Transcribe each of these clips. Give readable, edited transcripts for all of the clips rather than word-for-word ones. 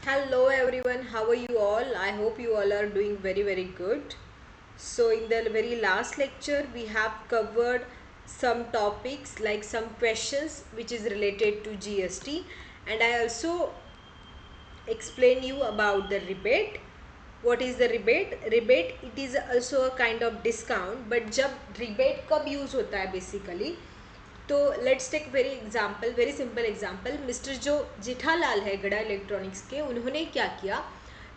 Hello everyone, how are you all? I hope you all are doing very good. So in the very last lecture we have covered some topics like some questions which is related to GST, and I also explain you about the rebate. What is the rebate? Rebate, it is also a kind of discount, but जब rebate कब use होता है basically, तो let's take very simple example. Mister जो जेठालाल है गड़ा electronics के, उन्होंने क्या किया,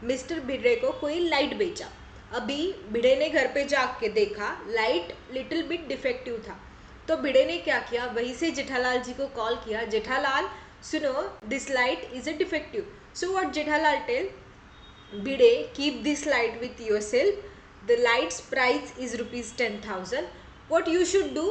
मिस्टर भिड़े को कोई लाइट बेचा। अभी भिड़े ने घर पे जाके देखा लाइट लिटिल बिट डिफेक्टिव था, तो भिड़े ने क्या किया, वहीं से जेठालाल जी को कॉल किया, जेठालाल सुनो this light is a defective. So what Jethalal tell Bide, keep this light with yourself. The light's price is rupees 10,000. What you should do?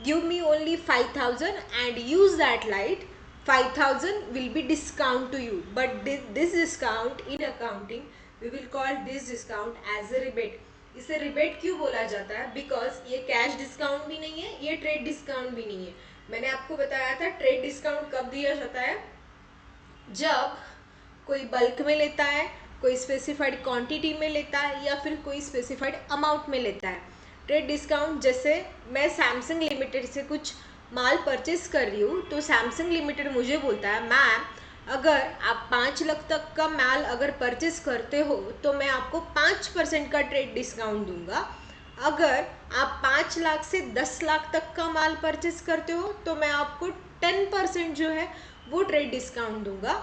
Give me only 5,000 and use that light. 5,000 will be discount to you. But this discount in accounting, we will call this discount as a rebate. इसे rebate क्यों बोला जाता है? Because ये cash discount भी नहीं है, ये ट्रेड डिस्काउंट भी नहीं है। मैंने आपको बताया था ट्रेड डिस्काउंट कब दिया जाता है, जब कोई बल्क में लेता है, कोई स्पेसिफाइड क्वांटिटी में लेता है, या फिर कोई स्पेसिफाइड अमाउंट में लेता है। ट्रेड डिस्काउंट, जैसे मैं सैमसंग लिमिटेड से कुछ माल परचेस कर रही हूँ, तो सैमसंग लिमिटेड मुझे बोलता है मैम अगर आप 5 लाख तक का माल अगर परचेस करते हो तो मैं आपको 5% का ट्रेड डिस्काउंट दूंगा। अगर आप 5 लाख से 10 लाख तक का माल परचेस करते हो तो मैं आपको 10% जो है वो ट्रेड डिस्काउंट दूंगा।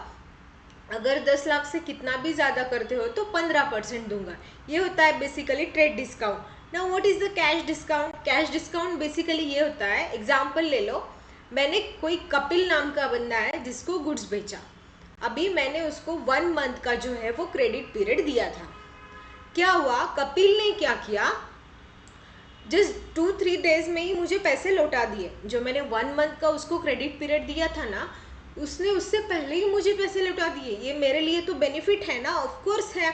अगर 10 लाख से कितना भी ज़्यादा करते हो तो 15% दूंगा। ये होता है basically trade discount. Now what is the cash discount? Cash discount basically ये होता है, एग्जाम्पल ले लो, मैंने कोई कपिल नाम का बंदा है जिसको गुड्स बेचा। अभी मैंने उसको 1 मंथ का जो है वो क्रेडिट पीरियड दिया था। क्या हुआ, कपिल ने क्या किया, जस्ट 2-3 डेज में ही मुझे पैसे लौटा दिए। जो मैंने 1 मंथ का उसको क्रेडिट पीरियड दिया था ना, उसने उससे पहले ही मुझे पैसे लौटा दिए। ये मेरे लिए तो बेनिफिट है ना, ऑफ कोर्स है।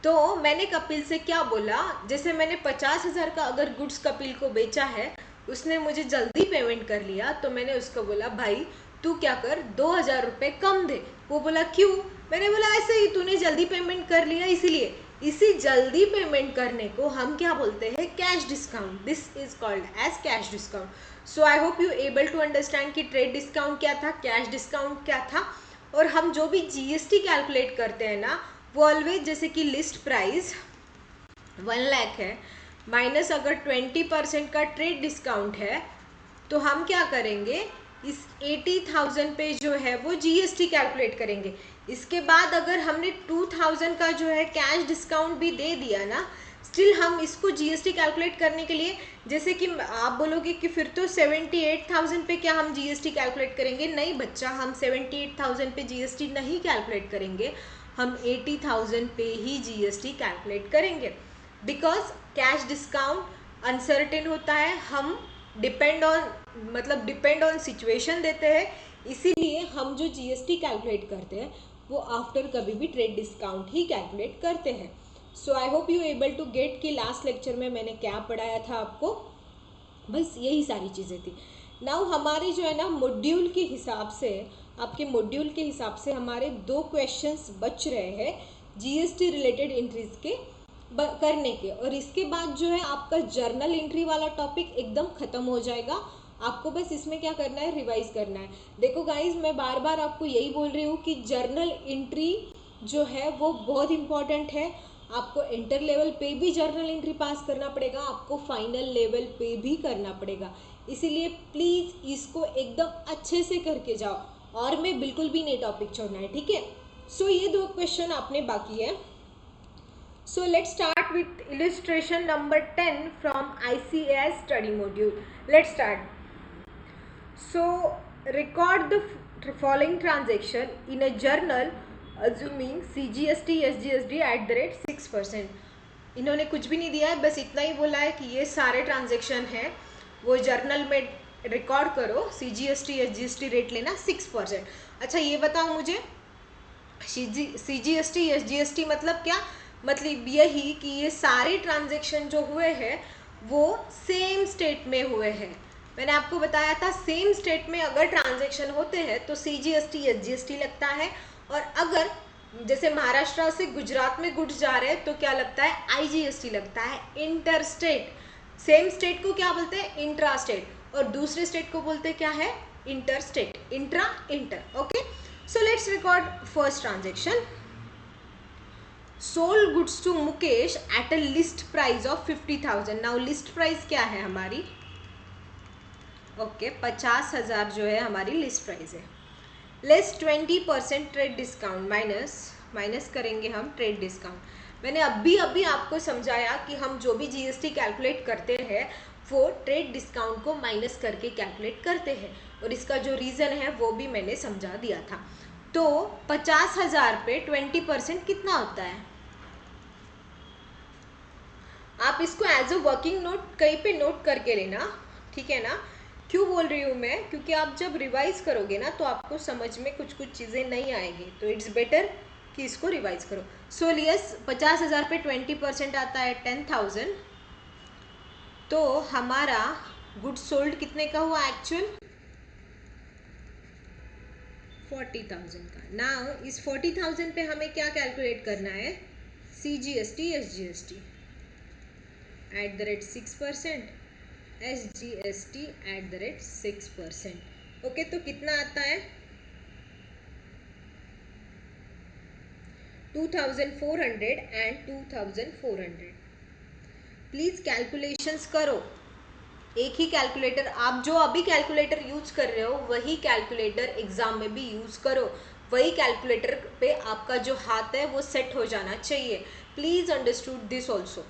तो मैंने कपिल से क्या बोला, जैसे मैंने 50,000 का अगर गुड्स कपिल को बेचा है, उसने मुझे जल्दी पेमेंट कर लिया, तो मैंने उसको बोला भाई तू क्या कर, 2,000 रुपये कम दे। वो बोला क्यों? मैंने बोला ऐसे ही, तूने जल्दी पेमेंट कर लिया इसीलिए। इसी जल्दी पेमेंट करने को हम क्या बोलते हैं, cash discount. This is called as cash discount. So I hope you able to understand कि ट्रेड डिस्काउंट क्या था, कैश डिस्काउंट क्या था। और हम जो भी जीएसटी कैलकुलेट करते हैं ना, वो ऑलवेज, जैसे कि लिस्ट प्राइस 1 लाख है, माइनस अगर 20% का ट्रेड डिस्काउंट है, तो हम क्या करेंगे, इस 80,000 पे जो है वो जीएसटी कैलकुलेट करेंगे। इसके बाद अगर हमने 2,000 का जो है कैश डिस्काउंट भी दे दिया ना, स्टिल हम इसको जीएसटी कैलकुलेट करने के लिए, जैसे कि आप बोलोगे कि फिर तो 78,000 पे क्या हम जीएसटी कैलकुलेट करेंगे? नहीं बच्चा, हम 78,000 पे जीएसटी नहीं कैलकुलेट करेंगे, हम 80,000 पे ही जीएसटी कैलकुलेट करेंगे। बिकॉज कैश डिस्काउंट अनसर्टेन होता है, हम डिपेंड ऑन सिचुएशन देते हैं, इसीलिए हम जो जीएसटी कैलकुलेट करते हैं वो आफ्टर कभी भी ट्रेड डिस्काउंट ही कैलकुलेट करते हैं। So I hope you able to get कि लास्ट लेक्चर में मैंने क्या पढ़ाया था आपको, बस यही सारी चीज़ें थी। नाउ हमारे जो है ना मॉड्यूल के हिसाब से, आपके मॉड्यूल के हिसाब से हमारे 2 क्वेश्चंस बच रहे हैं जीएसटी रिलेटेड एंट्रीज के करने के, और इसके बाद जो है आपका जर्नल एंट्री वाला टॉपिक एकदम खत्म हो जाएगा। आपको बस इसमें क्या करना है, रिवाइज करना है। देखो गाइज, मैं बार बार आपको यही बोल रही हूँ कि जर्नल एंट्री जो है वो बहुत इंपॉर्टेंट है। आपको इंटर लेवल पे भी जर्नल एंट्री पास करना पड़ेगा, आपको फाइनल लेवल पे भी करना पड़ेगा, इसीलिए प्लीज़ इसको एकदम अच्छे से करके जाओ, और मैं बिल्कुल भी नहीं टॉपिक छोड़ना है, ठीक है। सो ये 2 क्वेश्चन आपने बाकी है। So let's start with illustration number 10 from ICAS study module. Let's start. So record the following transaction in a journal assuming CGST SGST at the rate 6%. इन्होंने कुछ भी नहीं दिया है, बस इतना ही बोला है कि ये सारे ट्रांजेक्शन हैं वो जर्नल में रिकॉर्ड करो, CGST SGST रेट लेना 6%। अच्छा ये बताओ मुझे, CGST SGST मतलब क्या? मतलब यही कि ये सारे ट्रांजेक्शन जो हुए हैं वो सेम स्टेट में हुए हैं। मैंने आपको बताया था सेम स्टेट में अगर ट्रांजेक्शन होते हैं तो CGST SGST लगता है, और अगर जैसे महाराष्ट्र से गुजरात में गुड्स जा रहे हैं तो क्या लगता है, आईजीएसटी लगता है, इंटर स्टेट। सेम स्टेट को क्या बोलते हैं, इंट्रा स्टेट, और दूसरे स्टेट को बोलते हैं क्या है, inter state, intra inter. Okay, so let's record first transaction. Sold goods to Mukesh at a list price of 50,000। Now list price क्या है हमारी, ओके 50,000 जो है हमारी लिस्ट प्राइस है। लेस 20% ट्रेड डिस्काउंट, माइनस करेंगे हम ट्रेड डिस्काउंट। मैंने अभी अभी आपको समझाया कि हम जो भी जीएसटी कैलकुलेट करते हैं वो ट्रेड डिस्काउंट को माइनस करके कैलकुलेट करते हैं, और इसका जो रीज़न है वो भी मैंने समझा दिया था। तो 50,000 पे 20% कितना होता है, आप इसको एज अ वर्किंग नोट कहीं पे नोट करके लेना, ठीक है ना। क्यों बोल रही हूँ मैं, क्योंकि आप जब रिवाइज करोगे ना तो आपको समझ में कुछ कुछ चीज़ें नहीं आएंगी, तो इट्स बेटर कि इसको रिवाइज करो। सो यस, 50,000 पे 20% आता है 10,000, तो हमारा गुड्स सोल्ड कितने का हुआ एक्चुअल, 40,000 का। नाउ इस 40,000 पे हमें क्या कैलकुलेट करना है, CGST SGST @6%, SGST @6%। ओके, तो कितना आता है 2,400 एंड 2,400। प्लीज़ कैलकुलेशंस करो, एक ही कैलकुलेटर, आप जो अभी कैलकुलेटर यूज कर रहे हो वही कैलकुलेटर एग्जाम में भी यूज करो, वही कैलकुलेटर पे आपका जो हाथ है वो सेट हो जाना चाहिए। Please understood this also.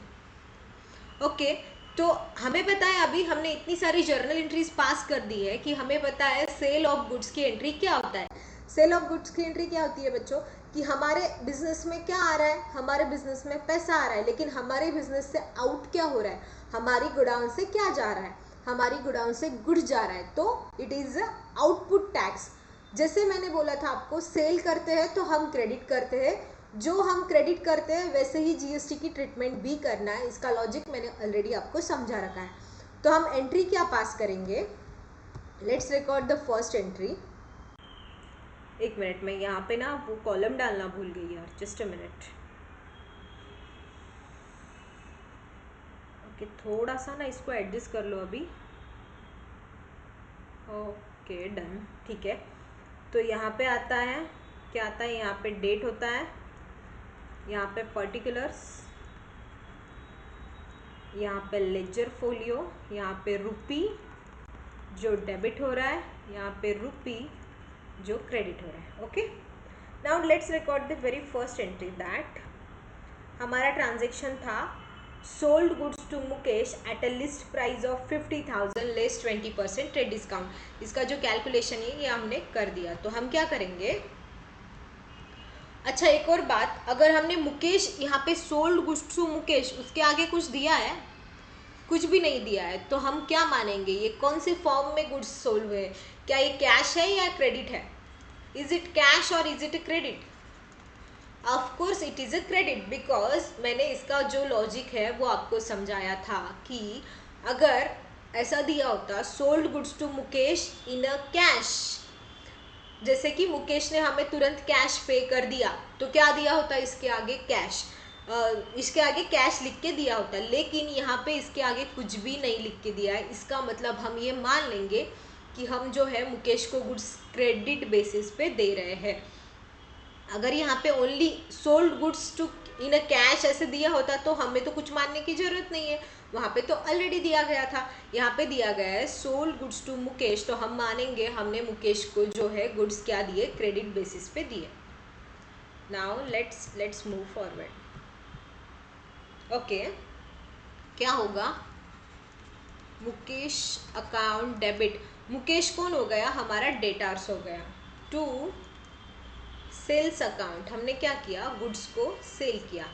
Okay, तो हमें पता है अभी हमने इतनी सारी जर्नल एंट्रीज पास कर दी है कि हमें पता है सेल ऑफ गुड्स की एंट्री क्या होता है। सेल ऑफ गुड्स की एंट्री क्या होती है बच्चों, कि हमारे बिजनेस में क्या आ रहा है, हमारे बिजनेस में पैसा आ रहा है, लेकिन हमारे बिजनेस से आउट क्या हो रहा है, हमारी गोडाउन से क्या जा रहा है, हमारी गोडाउन से गुड्स जा रहा है, तो इट इज़ आउटपुट टैक्स। जैसे मैंने बोला था आपको, सेल करते हैं तो हम क्रेडिट करते हैं, जो हम क्रेडिट करते हैं वैसे ही जीएसटी की ट्रीटमेंट भी करना है, इसका लॉजिक मैंने ऑलरेडी आपको समझा रखा है। तो हम एंट्री क्या पास करेंगे, let's record the first entry. एक मिनट, मैं यहाँ पे ना वो कॉलम डालना भूल गई यार, जस्ट अ मिनट। ओके, थोड़ा सा ना इसको एडजस्ट कर लो अभी। ओके डन, ठीक है। तो यहाँ पे आता है, क्या आता है, यहाँ पे डेट होता है, यहाँ पे पर्टिकुलर्स, यहाँ पे लेजर फोलियो, यहाँ पे रुपी जो डेबिट हो रहा है, यहाँ पे रुपी जो क्रेडिट हो रहा है। Okay, now let's record the very first entry that हमारा ट्रांजेक्शन था sold goods to Mukesh at a list price of 50,000 less 20% trade discount. इसका जो कैलकुलेशन है ये हमने कर दिया, तो हम क्या करेंगे, अच्छा एक और बात, अगर हमने मुकेश यहाँ पे सोल्ड गुड्स टू मुकेश उसके आगे कुछ दिया है, कुछ भी नहीं दिया है, तो हम क्या मानेंगे, ये कौन से फॉर्म में गुड्स सोल्ड हुए, क्या ये कैश है या क्रेडिट है, इज इट कैश और is it credit, of course it is a credit, because मैंने इसका जो लॉजिक है वो आपको समझाया था कि अगर ऐसा दिया होता sold goods to Mukesh in a cash, जैसे कि मुकेश ने हमें तुरंत कैश पे कर दिया, तो क्या दिया होता इसके आगे, कैश, इसके आगे कैश लिख के दिया होता, लेकिन यहाँ पे इसके आगे कुछ भी नहीं लिख के दिया है। इसका मतलब हम ये मान लेंगे कि हम जो है मुकेश को गुड्स क्रेडिट बेसिस पे दे रहे हैं। अगर यहाँ पे only sold goods to in a cash ऐसे दिया होता तो हमें तो कुछ मानने की जरूरत नहीं है, वहाँ पे तो ऑलरेडी दिया गया था। यहाँ पे दिया गया है सोल्ड गुड्स टू मुकेश, तो हम मानेंगे हमने मुकेश को जो है गुड्स क्या दिए, क्रेडिट बेसिस पे दिए। Now let's move forward. Okay, क्या होगा, मुकेश अकाउंट डेबिट, मुकेश कौन हो गया, हमारा डेटार्स हो गया, टू सेल्स अकाउंट, हमने क्या किया, गुड्स को सेल किया,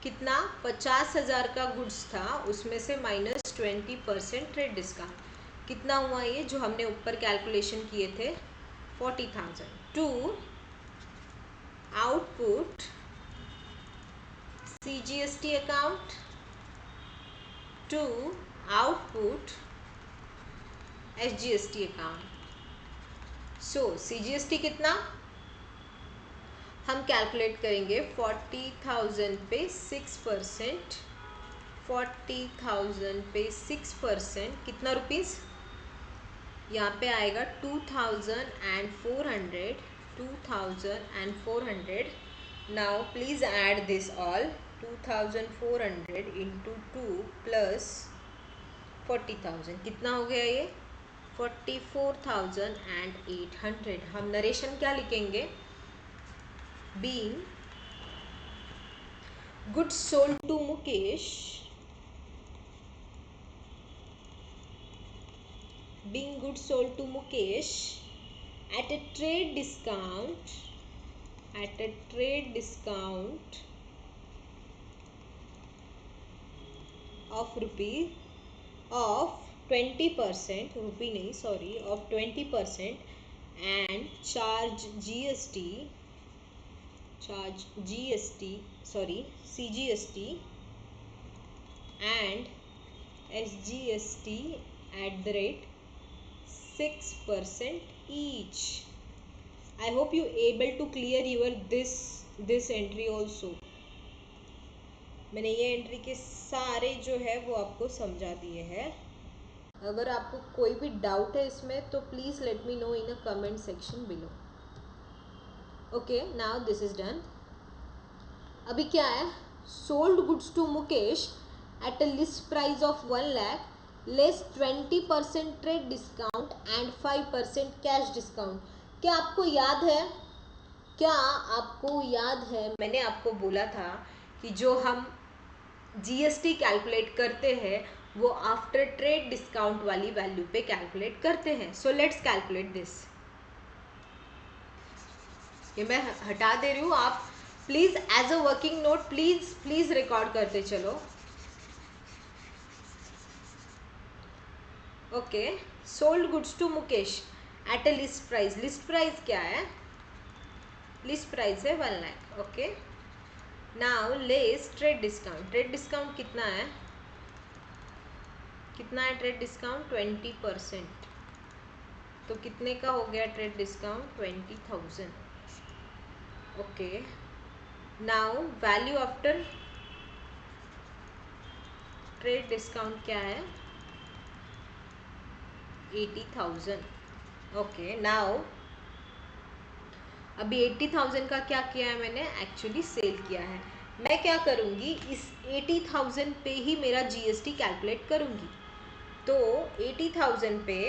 कितना, 50,000 का गुड्स था, उसमें से -20% ट्रेड डिस्काउंट, कितना हुआ ये जो हमने ऊपर कैलकुलेशन किए थे, 40,000, to output CGST account, to output SGST account. So CGST कितना, हम कैलकुलेट करेंगे 40,000 पे 6%, 40,000 पे 6% कितना रुपीज़, यहाँ पे आएगा 2,400, 2,400. Now please add this all, 2,400 into 2 plus 40,000 कितना हो गया ये 44,800. हम नरेशन क्या लिखेंगे, being goods sold to Mukesh, being goods sold to Mukesh at a trade discount, at a trade discount of rupee of 20%, rupee nahi sorry, of 20%, and charge GST sorry CGST and SGST at the rate 6% each. I hope you able to clear your this entry also. मैंने ये entry के सारे जो है वो आपको समझा दिए हैं. अगर आपको कोई भी डाउट है इसमें तो please let me know in a comment section below. Okay, now this is done. अभी क्या है, sold goods to Mukesh at a list price of 1 lakh less 20% trade discount and 5% cash discount. क्या आपको याद है, क्या आपको याद है मैंने आपको बोला था कि जो हम जीएसटी कैलकुलेट करते हैं वो आफ्टर ट्रेड डिस्काउंट वाली वैल्यू पे कैलकुलेट करते हैं. So let's calculate this. ये मैं हटा दे रही हूँ, आप please as a working note please record करते चलो. Okay, sold goods to Mukesh at a list price. List price क्या है, लिस्ट प्राइस है 1 lakh. Okay, now less trade discount. Trade discount कितना है, कितना है ट्रेड डिस्काउंट 20%. तो कितने का हो गया trade discount 20,000. Okay, now value after trade discount क्या है 80,000. ओके, नाउ अभी 80,000 का क्या किया है मैंने, एक्चुअली सेल किया है. मैं क्या करूँगी, इस 80,000 पे ही मेरा जीएसटी कैलकुलेट करूँगी. तो 80,000 पे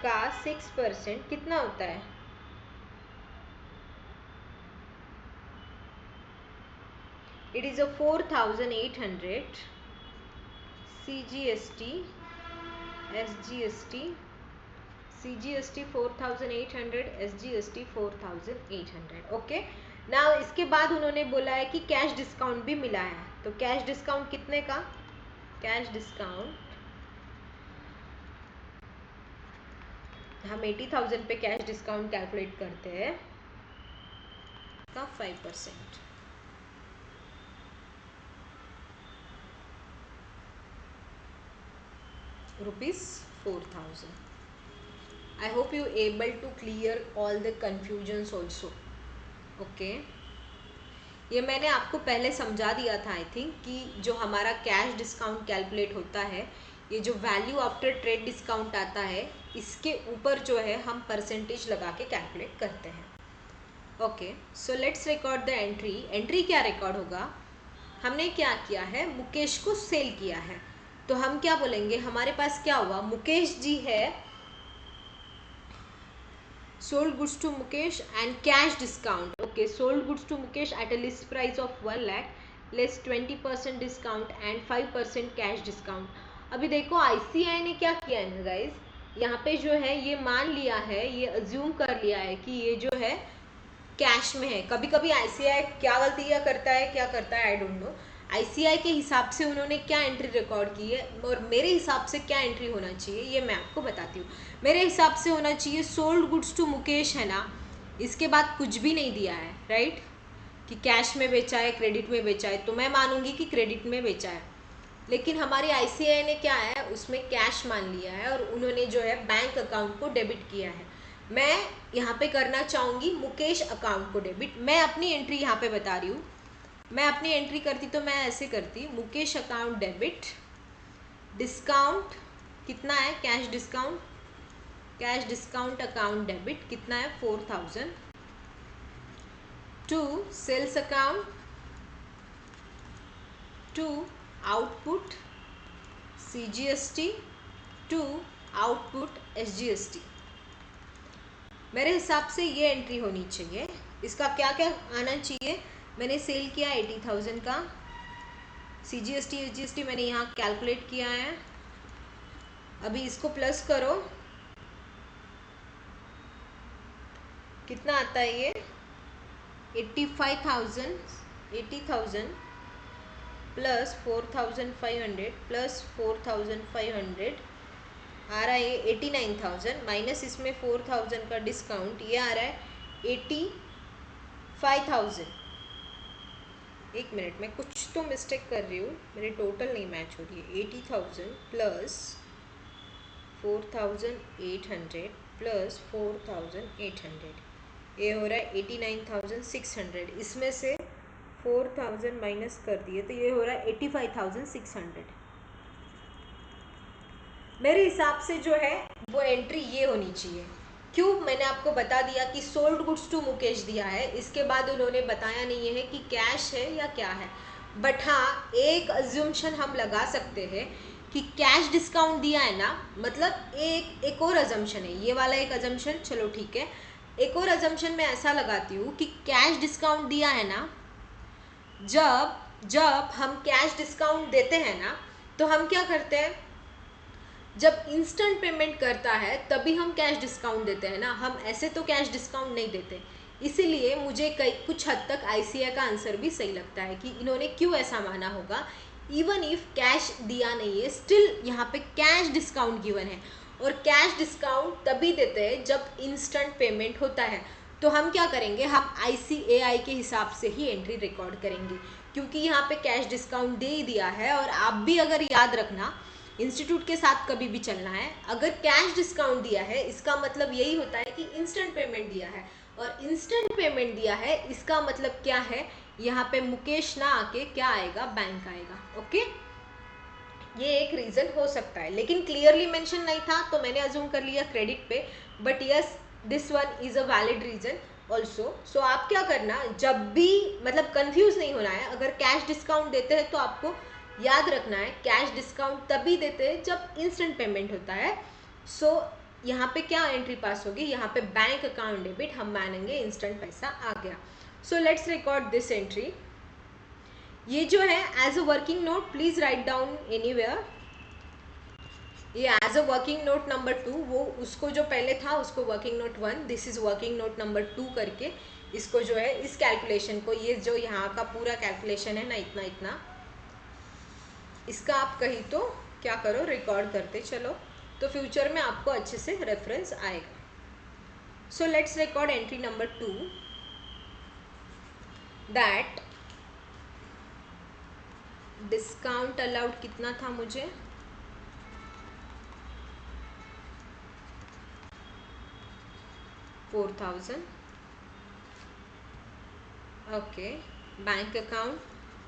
का 6% कितना होता है, it is a 4,800. CGST SGST CGST 4,800, SGST 4,800. Okay, now इसके बाद उन्होंने बोला है कि कैश डिस्काउंट भी मिला है. तो कैश डिस्काउंट कितने का, कैश डिस्काउंट हम 80,000 पे कैश डिस्काउंट कैलकुलेट करते हैं का 5%, ₹4,000. I hope you able to clear all the confusions also. Okay, ये मैंने आपको पहले समझा दिया था आई थिंक, कि जो हमारा कैश डिस्काउंट कैलकुलेट होता है, ये जो वैल्यू आफ्टर ट्रेड डिस्काउंट आता है इसके ऊपर जो है हम परसेंटेज लगा के कैलकुलेट करते हैं. Okay, so let's record the entry. Entry क्या रिकॉर्ड होगा, हमने क्या किया है, मुकेश को सेल किया है. तो हम क्या बोलेंगे, हमारे पास क्या हुआ, मुकेश जी है, sold goods to Mukesh and cash discount. Okay, sold goods to Mukesh at a list price of 1 lakh less 20% discount and 5% cash discount. अभी देखो ICI ने क्या किया है गाइज, यहाँ पे जो है ये मान लिया है, ये अज्यूम कर लिया है कि ये जो है कैश में है. कभी कभी ICI क्या गलतियाँ करता है, क्या करता है आई डोंट नो. ICI के हिसाब से उन्होंने क्या एंट्री रिकॉर्ड की है और मेरे हिसाब से क्या एंट्री होना चाहिए ये मैं आपको बताती हूँ. मेरे हिसाब से होना चाहिए सोल्ड गुड्स टू मुकेश है ना, इसके बाद कुछ भी नहीं दिया है, राइट, कि कैश में बेचा है क्रेडिट में बेचा है, तो मैं मानूंगी कि क्रेडिट में बेचा है. लेकिन हमारी ICI ने क्या है उसमें कैश मान लिया है और उन्होंने जो है बैंक अकाउंट को डेबिट किया है. मैं यहाँ पे करना चाहूँगी मुकेश अकाउंट को डेबिट। मैं अपनी एंट्री यहाँ पे बता रही हूँ, मैं अपनी एंट्री करती तो मैं ऐसे करती, मुकेश अकाउंट डेबिट, डिस्काउंट कितना है, कैश डिस्काउंट अकाउंट डेबिट कितना है 4000, to sales account, to output CGST, to output SGST। मेरे हिसाब से ये एंट्री होनी चाहिए। इसका क्या क्या आना चाहिए, मैंने सेल किया 80,000 का, CGST SGST मैंने यहाँ कैलकुलेट किया है। अभी इसको प्लस करो, कितना आता है ये 80,000 प्लस 4,500 प्लस 4,500 आ रहा है ये 89,000, माइनस इसमें 4,000 का डिस्काउंट, ये आ रहा है 85,000। एक मिनट, मैं कुछ तो मिस्टेक कर रही हूँ, मेरे टोटल नहीं मैच हो रही है। 80,000 प्लस 4,800 प्लस 4,800, ये हो रहा है 89,600। इसमें से 4,000 माइनस कर दिए तो ये हो रहा है 85,600। मेरे हिसाब से जो है वो एंट्री ये होनी चाहिए। क्यों, मैंने आपको बता दिया कि सोल्ड गुड्स टू मुकेश दिया है, इसके बाद उन्होंने बताया नहीं है कि कैश है या क्या है। बट हाँ, एक अज्यूम्शन हम लगा सकते हैं कि कैश डिस्काउंट दिया है ना, मतलब एक और अजम्पशन है, ये वाला एक अजम्पशन, चलो ठीक है। एक और अजम्पशन मैं ऐसा लगाती हूँ कि कैश डिस्काउंट दिया है ना, जब हम कैश डिस्काउंट देते हैं ना, तो हम क्या करते हैं, जब इंस्टेंट पेमेंट करता है तभी हम कैश डिस्काउंट देते हैं ना, हम ऐसे तो कैश डिस्काउंट नहीं देते। इसीलिए मुझे कुछ हद तक ICA का आंसर भी सही लगता है कि इन्होंने क्यों ऐसा माना होगा। इवन इफ कैश दिया नहीं है, स्टिल यहाँ पे कैश डिस्काउंट गिवन है, और कैश डिस्काउंट तभी देते हैं जब इंस्टेंट पेमेंट होता है। तो हम क्या करेंगे, हम ICAI के हिसाब से ही एंट्री रिकॉर्ड करेंगे, क्योंकि यहाँ पे कैश डिस्काउंट दे ही दिया है। और आप भी अगर याद रखना, इंस्टीट्यूट के साथ कभी भी चलना है, अगर कैश डिस्काउंट दिया है इसका मतलब यही होता है कि इंस्टेंट पेमेंट दिया है, और इंस्टेंट पेमेंट दिया है इसका मतलब क्या है, यहाँ पे मुकेश ना आके क्या आएगा, बैंक आएगा। ओके, ये एक रीजन हो सकता है, लेकिन क्लियरली मेंशन नहीं था तो मैंने अज्यूम कर लिया क्रेडिट पे। But yes, this one is a valid reason also. So आप क्या करना, जब भी, मतलब कंफ्यूज नहीं होना है, अगर कैश डिस्काउंट देते हैं तो आपको याद रखना है कैश डिस्काउंट तभी देते हैं जब इंस्टेंट पेमेंट होता है। सो यहाँ पे क्या एंट्री पास होगी, यहाँ पे बैंक अकाउंट डेबिट, हम मानेंगे इंस्टेंट पैसा आ गया। So let's record this entry. ये जो है as a working note please write down anywhere, ये as a working note number 2, वो उसको जो पहले था उसको working note 1, this is working note number 2 करके इसको जो है, इस कैलकुलेशन को, ये जो यहाँ का पूरा कैलकुलेशन है ना, इतना इतना, इसका आप कहीं तो क्या करो, रिकॉर्ड करते चलो, तो फ्यूचर में आपको अच्छे से रेफरेंस आएगा। सो let's record entry number 2, that discount allowed कितना था मुझे, 4,000। ओके, बैंक अकाउंट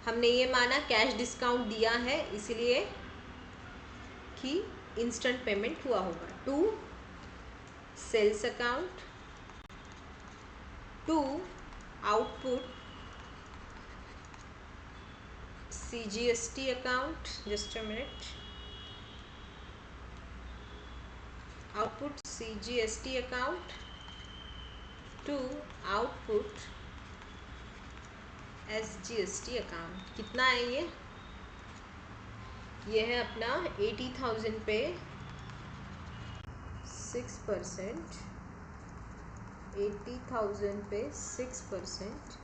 हमने ये माना कैश डिस्काउंट दिया है इसलिए कि इंस्टेंट पेमेंट हुआ होगा, to sales account, to output CGST account, just a minute, output CGST account, to output SGST account. कितना है ये है अपना 80,000 पे 6%, 80,000 पे 6%,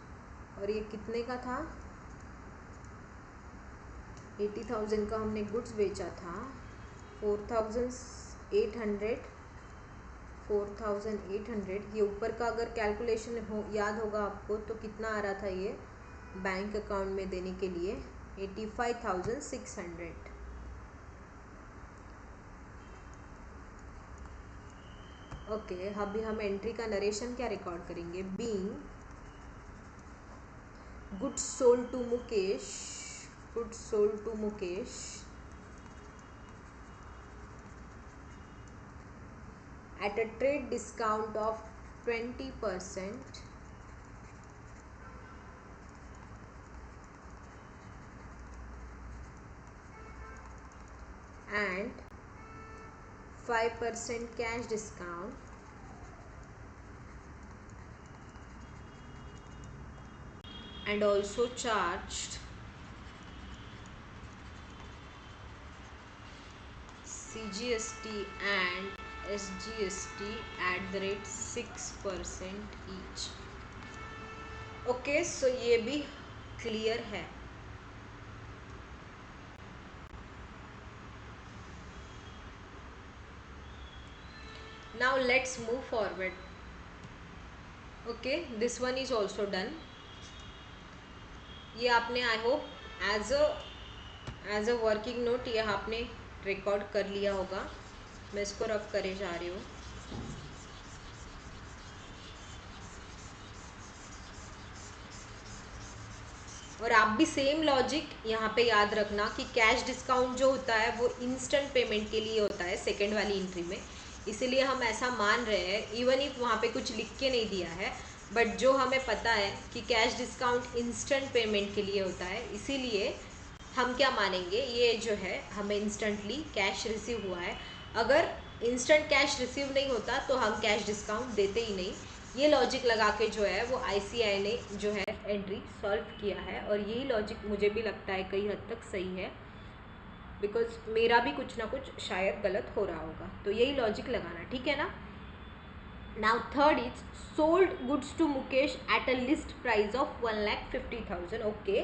और ये कितने का था, 80,000 का हमने गुड्स बेचा था 4,800, 4,800। ये ऊपर का अगर कैलकुलेशन हो, याद होगा आपको, तो कितना आ रहा था ये बैंक अकाउंट में देने के लिए, 85,600। ओके, अभी हम एंट्री का नरेशन क्या रिकॉर्ड करेंगे? Being goods sold to Mukesh, goods sold to Mukesh at a trade discount of 20% and 5% cash discount and also charged CGST and SGST at the rate 6% each. Okay, सो ये भी क्लियर है. Now let's move forward. Okay, this one is also done. ये आपने I hope as a working note ये आपने record कर लिया होगा. मैं इसको रफ करे जा रही हूँ. और आप भी सेम लॉजिक यहाँ पे याद रखना कि कैश डिस्काउंट जो होता है वो इंस्टेंट पेमेंट के लिए होता है सेकेंड वाली एंट्री में. इसीलिए हम ऐसा मान रहे हैं, इवन इफ वहाँ पे कुछ लिख के नहीं दिया है, बट जो हमें पता है कि कैश डिस्काउंट इंस्टेंट पेमेंट के लिए होता है, इसीलिए हम क्या मानेंगे, ये जो है हमें इंस्टेंटली कैश रिसीव हुआ है. अगर इंस्टेंट कैश रिसीव नहीं होता तो हम कैश डिस्काउंट देते ही नहीं. ये लॉजिक लगा के जो है वो ICAI ने जो है एंट्री सॉल्व किया है. और यही लॉजिक मुझे भी लगता है कई हद तक सही है, बिकॉज मेरा भी कुछ ना कुछ शायद गलत हो रहा होगा. तो यही लॉजिक लगाना, ठीक है ना. Now third is sold goods to Mukesh at a list price of 1,50,000. Okay,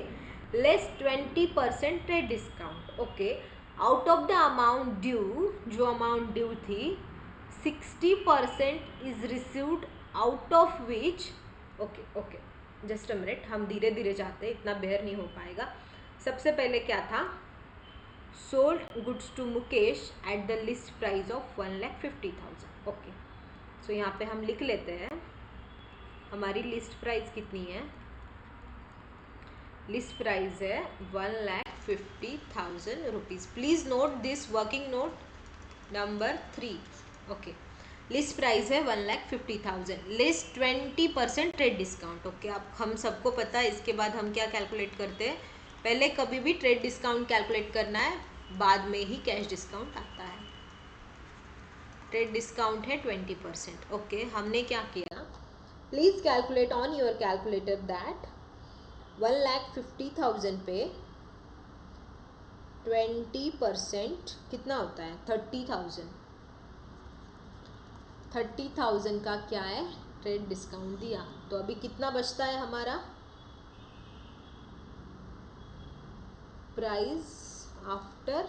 less 20% trade discount. Okay, out of the amount due, जो अमाउंट ड्यू थी 60% is received, out of which. Okay, just a minute, हम धीरे धीरे जाते हैं, इतना bear नहीं हो पाएगा. सबसे पहले क्या था? Sold goods to Mukesh at the list price of 1,50,000. Okay, so यहाँ पे हम लिख लेते हैं हमारी लिस्ट प्राइस कितनी है. लिस्ट प्राइस है 1,50,000 rupees. Please note this working note number 3. Okay, list price है 1,50,000, लेस 20% ट्रेड डिस्काउंट. ओके, अब हम सबको पता है इसके बाद हम क्या कैलकुलेट करते हैं. पहले कभी भी ट्रेड डिस्काउंट कैलकुलेट करना है, बाद में ही कैश डिस्काउंट आता है. ट्रेड डिस्काउंट है 20%. ओके, हमने क्या किया, please calculate on your calculator that 1,50,000 पे 20% कितना होता है? 30,000. 30,000 का क्या है? ट्रेड डिस्काउंट दिया. तो अभी कितना बचता है हमारा प्राइस आफ्टर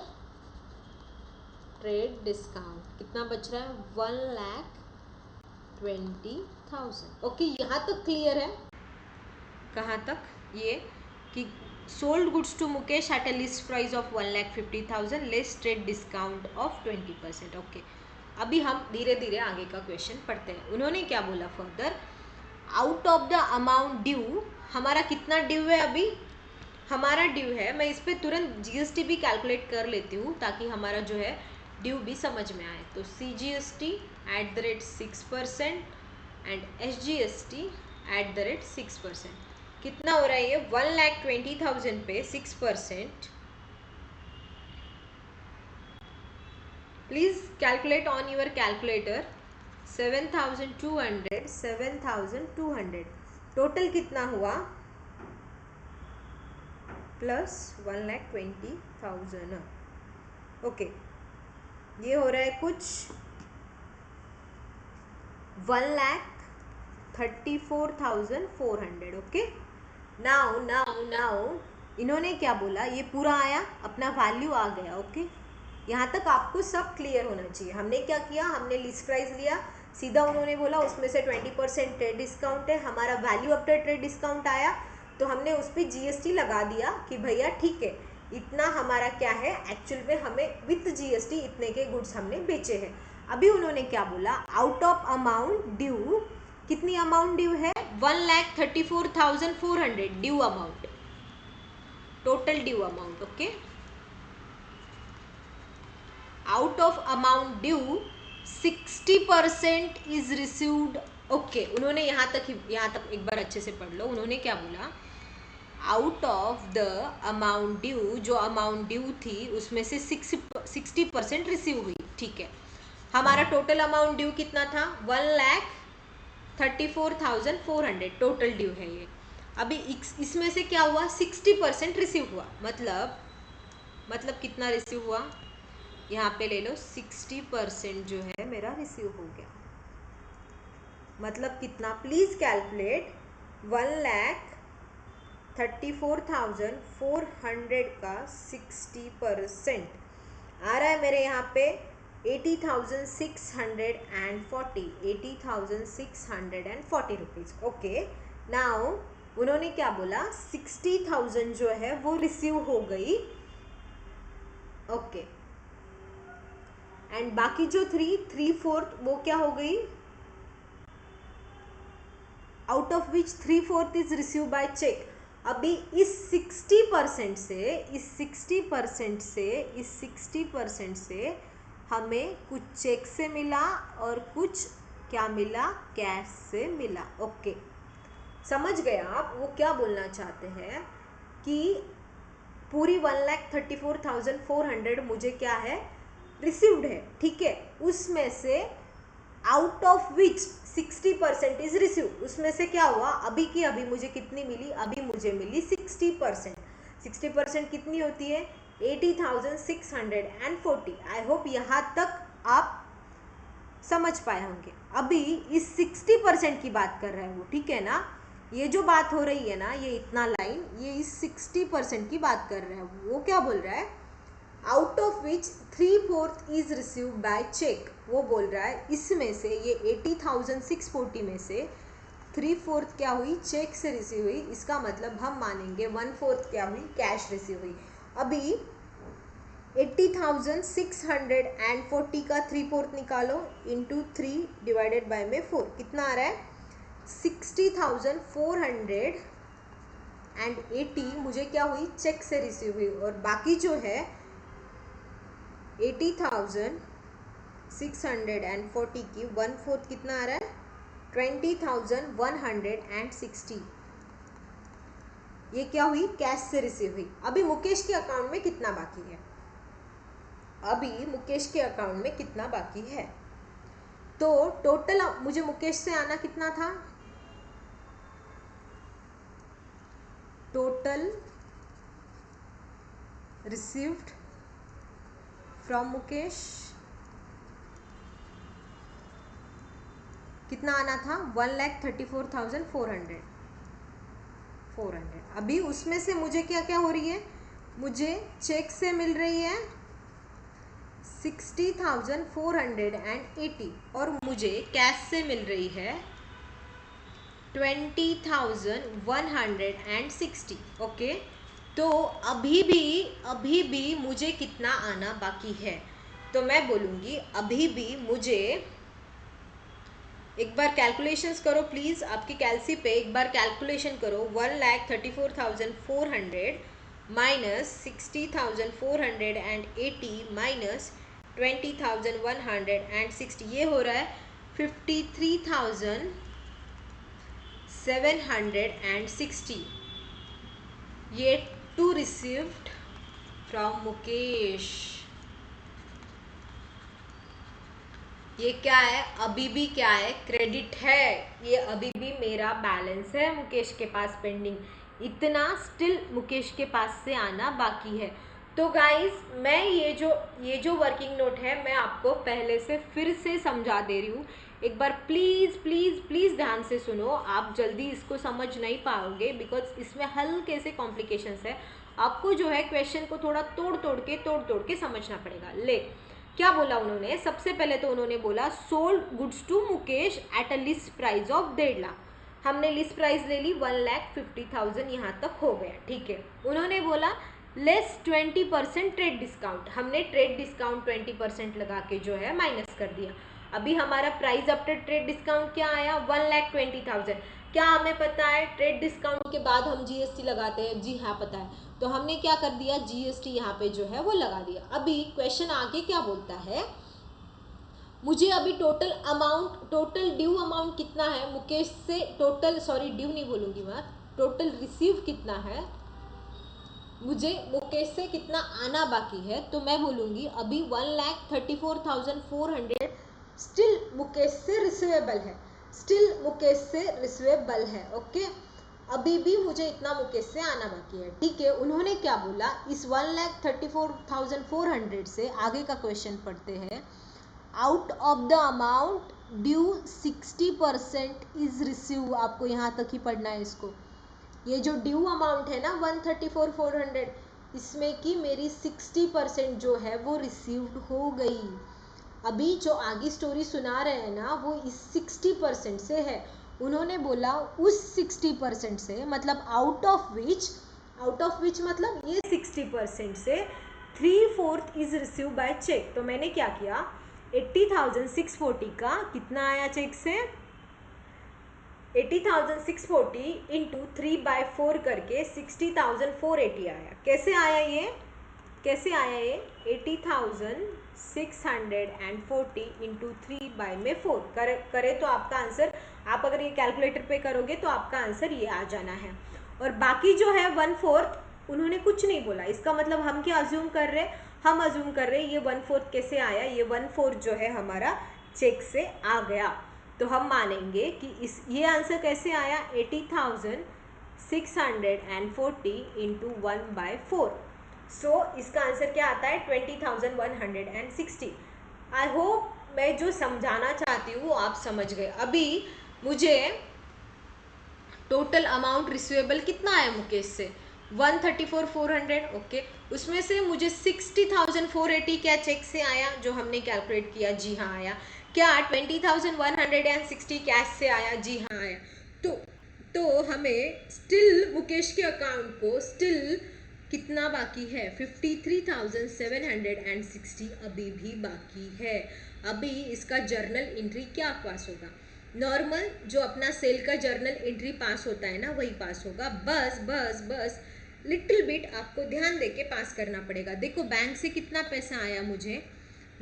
ट्रेड डिस्काउंट? कितना बच रहा है? 1,20,000. ओके, यहाँ तक क्लियर है. कहाँ तक? ये कि sold goods to Mukesh at a list price of 1,50,000, less trade discount of 20%. Okay, अभी हम धीरे धीरे आगे का क्वेश्चन पढ़ते हैं. उन्होंने क्या बोला further? Out of the amount due, हमारा कितना ड्यू है अभी? हमारा ड्यू है, मैं इस पर तुरंत GST भी कैलकुलेट कर लेती हूँ ताकि हमारा जो है ड्यू भी समझ में आए. तो CGST at the rate 6% and SGST at the rate 6%. कितना हो रहा है ये? 1,20,000 पे 6%. Please calculate on your calculator. 7,200, 7,200. Total कितना हुआ? प्लस 1,20,000. ओके, ये हो रहा है कुछ 1,34,400. ओके, नाउ इन्होंने क्या बोला? ये पूरा आया, अपना वैल्यू आ गया. ओके, यहाँ तक आपको सब क्लियर होना चाहिए. हमने क्या किया? हमने लिस्ट प्राइस लिया, सीधा उन्होंने बोला उसमें से 20% ट्रेड डिस्काउंट है. हमारा वैल्यू आफ्टर ट्रेड डिस्काउंट आया तो हमने उस पर GST लगा दिया कि भैया ठीक है, इतना हमारा क्या है, एक्चुअल में हमें विथ GST इतने के गुड्स हमने बेचे हैं. अभी उन्होंने क्या बोला, आउट ऑफ अमाउंट ड्यू, कितनी अमाउंट ड्यू है, 1,34,400 due amount, total due amount, okay. Out of amount due 60% is received, okay. उन्होंने यहाँ तक एक बार अच्छे से पढ़ लो, उन्होंने क्या बोला, out of the amount due, जो अमाउंट ड्यू थी उसमें से 60% रिसीव हुई, ठीक है। हमारा टोटल अमाउंट ड्यू कितना था, 1,34,400 टोटल ड्यू है ये। अभी इसमें से क्या हुआ, 60% रिसीव हुआ, मतलब कितना रिसीव हुआ, यहाँ पे ले लो 60% जो है मेरा रिसीव हो गया, मतलब कितना, प्लीज कैलकुलेट, 1,34,400 का 60% आ रहा है मेरे यहाँ पे 80,640 रुपीज़, ओके। नाउ उन्होंने क्या बोला, 60,000 जो है वो रिसीव हो गई, ओके। एंड बाकी जो 3/4 वो क्या हो गई, out of which 3/4 is receive by cheque. अभी इस 60% से हमें कुछ चेक से मिला और कुछ क्या मिला, कैश से मिला, ओके। समझ गए आप वो क्या बोलना चाहते हैं, कि पूरी 1,34,400 मुझे क्या है, रिसीव्ड है, ठीक है। उसमें से out of which 60% is receive, उसमें से क्या हुआ, अभी की अभी मुझे कितनी मिली, अभी मुझे मिली 60%। 60% कितनी होती है, 80,640। आई होप यहाँ तक आप समझ पाए होंगे। अभी इस 60% की बात कर रहे हैं वो, ठीक है ना, ये जो बात हो रही है ना, ये इतना लाइन, ये इस 60% की बात कर रहे हैं। वो क्या बोल रहा है, out of which 3/4 is receive by cheque, वो बोल रहा है इसमें से, ये 80,640 में से 3/4 क्या हुई, चेक से रिसीव हुई, इसका मतलब हम मानेंगे 1/4 क्या हुई, कैश रिसीव हुई। अभी 80,640 का 3/4 निकालो, इंटू 3 डिवाइडेड बाय में 4, कितना आ रहा है, 60,480 मुझे क्या हुई, चेक से रिसीव हुई, और बाकी जो है 80,640 की 1/4 कितना आ रहा है, 20,160, ये क्या हुई, कैश से रिसीव हुई। अभी मुकेश के अकाउंट में कितना बाकी है, तो टोटल मुझे मुकेश से आना कितना था, टोटल रिसीव्ड फ्रॉम मुकेश कितना आना था, 1,34,400। अभी उसमें से मुझे क्या क्या हो रही है, मुझे चेक से मिल रही है 60,480 और मुझे कैश से मिल रही है 20,160, ओके। तो अभी भी मुझे कितना आना बाकी है, तो मैं बोलूँगी अभी भी मुझे, एक बार कैलकुलेशंस करो प्लीज़, आपकी कैलसी पे एक बार कैलकुलेशन करो, 1,34,400 माइनस 60,480 माइनस 20,160, ये हो रहा है 53,760, ये टू रिसीव्ड फ्रॉम मुकेश। ये क्या है, अभी भी क्या है, क्रेडिट है, ये अभी भी मेरा बैलेंस है मुकेश के पास पेंडिंग, इतना स्टिल मुकेश के पास से आना बाकी है। तो गाइस मैं ये जो वर्किंग नोट है मैं आपको पहले से फिर से समझा दे रही हूँ, एक बार प्लीज़ प्लीज़ प्लीज़ ध्यान से सुनो, आप जल्दी इसको समझ नहीं पाओगे बिकॉज इसमें हल्के से कॉम्प्लिकेशंस है, आपको जो है क्वेश्चन को थोड़ा तोड़ तोड़ के समझना पड़ेगा। ले क्या बोला उन्होंने, सबसे पहले तो उन्होंने बोला sold goods to Mukesh at a list price of 1.5 lakh, हमने लिस्ट प्राइस ले ली 1,50,000, यहाँ तक हो गया, ठीक है। उन्होंने बोला लेस 20% ट्रेड डिस्काउंट, हमने ट्रेड डिस्काउंट 20% लगा के जो है माइनस कर दिया। अभी हमारा प्राइस आफ्टर ट्रेड डिस्काउंट क्या आया, 1,20,000। क्या हमें पता है ट्रेड डिस्काउंट के बाद हम जीएसटी लगाते हैं? जी हाँ पता है। तो हमने क्या कर दिया, जीएसटी यहाँ पे जो है वो लगा दिया। अभी क्वेश्चन आगे क्या बोलता है, मुझे अभी total amount, total due amount कितना है मुकेश से, टोटल सॉरी ड्यू नहीं बोलूँगी मैं, टोटल रिसीव कितना है, मुझे मुकेश से कितना आना बाकी है। तो मैं बोलूँगी अभी 1,34,400 स्टिल मुकेश से रिसीवेबल है, स्टिल मुकेश से रिसीवेबल है। ओके, अभी भी मुझे इतना मुकेश से आना बाकी है। ठीक है, उन्होंने क्या बोला, इस 1,34,400 से आगे का क्वेश्चन पढ़ते हैं। Out of the amount due 60% is receive, आपको यहाँ तक ही पढ़ना है इसको। ये जो ड्यू अमाउंट है ना 1,34,400, इसमें की मेरी 60% जो है वो रिसीव्ड हो गई। अभी जो आगे स्टोरी सुना रहे हैं ना वो इस 60% से है। उन्होंने बोला उस 60% से, मतलब आउट ऑफ विच मतलब ये 60% से 3/4 इज रिसीव बाय चेक। तो मैंने क्या किया, 80,640 का कितना आया चेक से, 80,640 इंटू 3/4 करके 60,480 आया। कैसे आया ये, कैसे आया ये, 80,640 इंटू 3/4 करे तो आपका आंसर, आप अगर ये कैलकुलेटर पे करोगे तो आपका आंसर ये आ जाना है। और बाकी जो है 1/4 उन्होंने कुछ नहीं बोला, इसका मतलब हम क्या अज्यूम कर रहे हैं, हम अज्यूम कर रहे हैं ये 1/4 कैसे आया, ये 1/4 जो है हमारा चेक से आ गया। तो हम मानेंगे कि इस ये आंसर कैसे आया, 80,640 इंटू 1/4। सो इसका आंसर क्या आता है, 20,160। आई होप मैं जो समझाना चाहती हूँ वो आप समझ गए। अभी मुझे टोटल अमाउंट रिसीवेबल कितना है मुकेश से, 1,34,400। ओके, उसमें से मुझे 60,480 क्या चेक से आया जो हमने कैलकुलेट किया, जी हाँ आया। क्या 20,160 कैश से आया, जी हाँ आया। तो हमें स्टिल मुकेश के अकाउंट को स्टिल कितना बाकी है, 53,760 अभी भी बाकी है। अभी इसका जर्नल एंट्री क्या पास होगा, नॉर्मल जो अपना सेल का जर्नल एंट्री पास होता है ना वही पास होगा। बस बस बस लिटिल बिट आपको ध्यान देके पास करना पड़ेगा। देखो बैंक से कितना पैसा आया मुझे,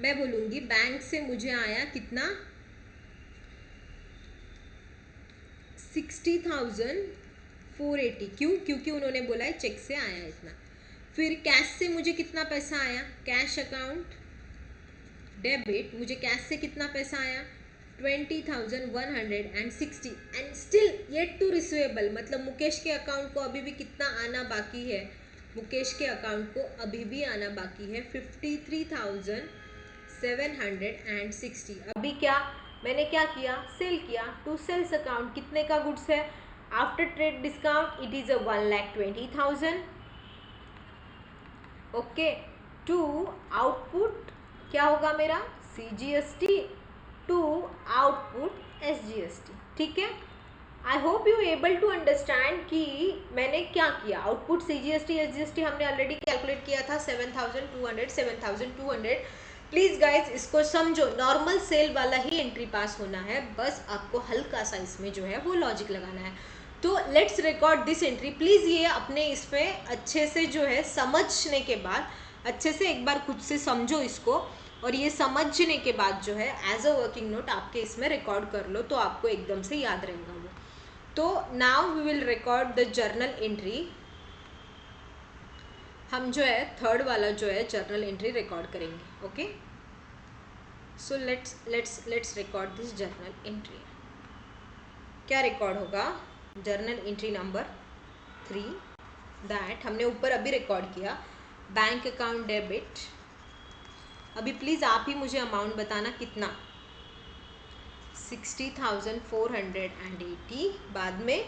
मैं बोलूँगी बैंक से मुझे आया कितना, 60,480। क्यों, क्योंकि उन्होंने बोला है चेक से आया इतना। फिर कैश से मुझे कितना पैसा आया, कैश अकाउंट डेबिट, मुझे कैश से कितना पैसा आया, 20,160 and still yet to receivable, मतलब मुकेश के अकाउंट को अभी भी कितना आना बाकी है, मुकेश के अकाउंट को अभी भी आना बाकी है 53,760। अभी क्या मैंने क्या किया, सेल किया टू सेल्स अकाउंट, कितने का गुड्स है, after trade discount it is a 1,20,000। Okay, to output क्या होगा मेरा, CGST, टू आउटपुट SGST। ठीक है, I hope you able to understand कि मैंने क्या किया। आउटपुट CGST SGST हमने ऑलरेडी कैलकुलेट किया था 7,200। प्लीज़ गाइज इसको समझो, नॉर्मल सेल वाला ही एंट्री पास होना है, बस आपको हल्का सा इसमें जो है वो लॉजिक लगाना है। तो let's record this entry. Please ये अपने इसमें अच्छे से जो है समझने के बाद अच्छे से एक बार खुद से समझो इसको, और ये समझने के बाद जो है एज अ वर्किंग नोट आपके इसमें रिकॉर्ड कर लो तो आपको एकदम से याद रहेगा वो। तो now we will record the journal entry. हम जो है थर्ड वाला जो है जर्नल एंट्री रिकॉर्ड करेंगे। Okay, so let's record this journal entry. क्या रिकॉर्ड होगा, जर्नल एंट्री नंबर 3 दैट हमने ऊपर अभी रिकॉर्ड किया, बैंक अकाउंट डेबिट। अभी प्लीज़ आप ही मुझे अमाउंट बताना कितना, 60,480। बाद में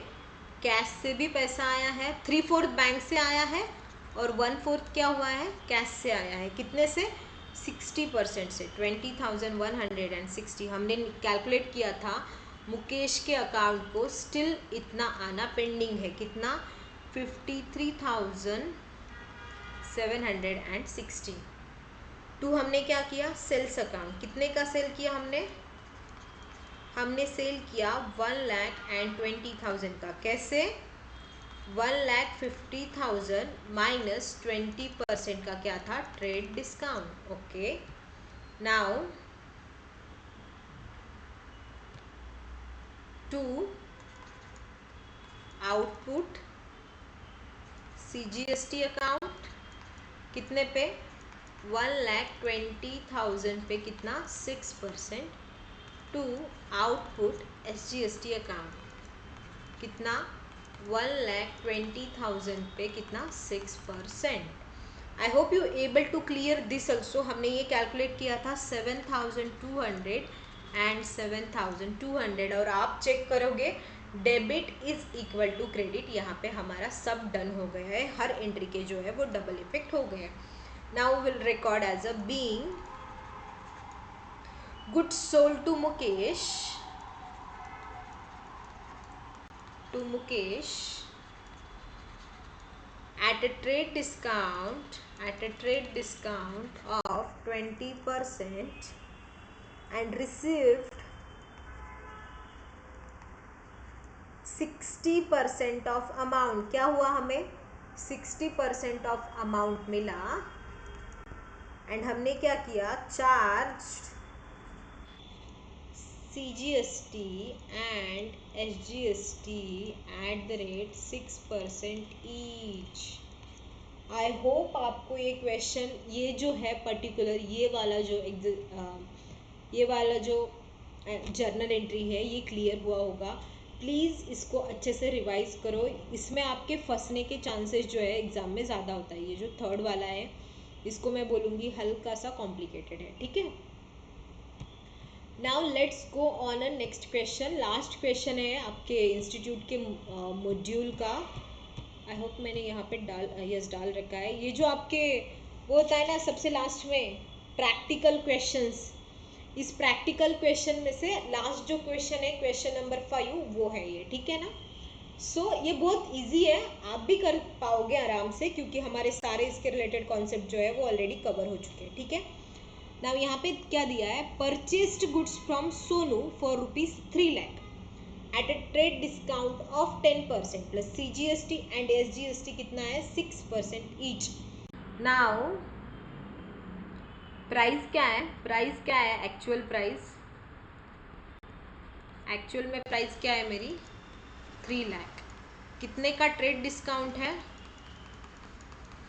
कैश से भी पैसा आया है, 3/4 बैंक से आया है और 1/4 क्या हुआ है, कैश से आया है। कितने से, 60% से, 20,160। हमने कैलकुलेट किया था मुकेश के अकाउंट को स्टिल इतना आना पेंडिंग है, कितना, 53,760 716। 2 हमने क्या किया, सेल्स अकाउंट, कितने का सेल किया हमने सेल किया 1,20,000 का। कैसे, 1,50,000 माइनस 20% का क्या था, trade discount. Okay, now 2 output CGST account कितने पे, 1,20,000 पे कितना, 6%। 2 आउटपुट SGST अकाउंट कितना, 1,20,000 पे कितना, 6%। I hope you able to clear this also. हमने ये कैलकुलेट किया था 7,200 एंड 7,200, और आप चेक करोगे debit is equal to credit. यहाँ पे हमारा सब डन हो गया है, हर एंट्री के जो है वो डबल इफेक्ट हो गए। Now will record as a being goods sold to Mukesh at a trade discount of 20% and received 60% of amount। क्या हुआ, हमें 60% ऑफ अमाउंट मिला, एंड हमने क्या किया, charge CGST and SGST at the rate 6% each। I hope आपको ये question, ये जो है पर्टिकुलर ये वाला जो जर्नल एंट्री है ये क्लियर हुआ होगा। प्लीज़ इसको अच्छे से रिवाइज करो, इसमें आपके फंसने के चांसेस जो है एग्ज़ाम में ज़्यादा होता है। ये जो थर्ड वाला है इसको मैं बोलूँगी हल्का सा कॉम्प्लिकेटेड है, ठीक है। Now let's go on a next question. Last question है आपके इंस्टीट्यूट के मॉड्यूल का। आई होप मैंने यहाँ पे डाल रखा है। ये जो आपके वो होता है ना सबसे लास्ट में प्रैक्टिकल क्वेश्चंस, इस प्रैक्टिकल क्वेश्चन में से लास्ट जो क्वेश्चन है, क्वेश्चन नंबर 5, वो है ये, ठीक है ना। सो ये बहुत इजी है, आप भी कर पाओगे आराम से, क्योंकि हमारे सारे इसके रिलेटेड कॉन्सेप्ट जो है वो ऑलरेडी कवर हो चुके हैं, ठीक है। नाउ यहाँ पे क्या दिया है, purchased goods from Sonu for ₹3 lakh at a trade discount of 10% plus CGST and SGST कितना है, 6% each। now प्राइस क्या है, एक्चुअल में प्राइस क्या है मेरी, 3 लाख। कितने का ट्रेड डिस्काउंट है,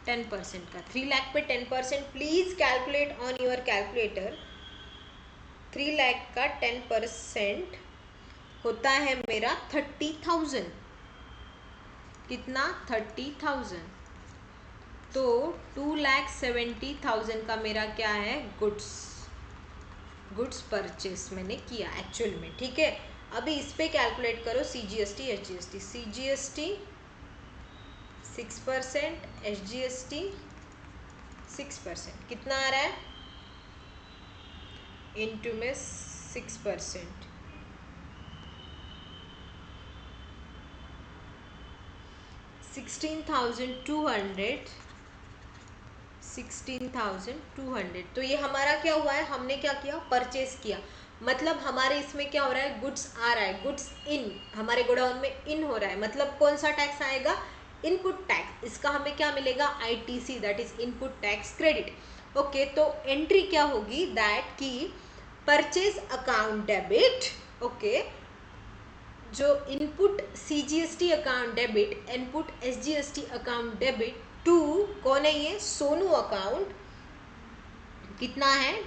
10% का। 3 लाख पे 10%, please calculate on your calculator. 3 lakh का 10% होता है मेरा 30,000। कितना, 30,000। तो 2,70,000 का मेरा क्या है, गुड्स परचेस मैंने किया एक्चुअल में, ठीक है। अभी इस पे कैलकुलेट करो CGST SGST। CGST 6%, SGST 6%, कितना आ रहा है, इनटू में 6%, 16,200। तो ये हमारा क्या हुआ है, हमने क्या किया, परचेस किया। मतलब हमारे इसमें क्या हो रहा है, गुड्स आ रहा है, गुड्स इन हमारे गोडाउन में इन हो रहा है। मतलब कौन सा टैक्स आएगा, इनपुट टैक्स। इसका हमें क्या मिलेगा, ITC, that is input tax credit. Okay, तो एंट्री क्या होगी, दैट की परचेज अकाउंट डेबिट। ओके, जो input CGST account debit, input SGST account debit to कौन है, ये सोनू अकाउंट। कितना है,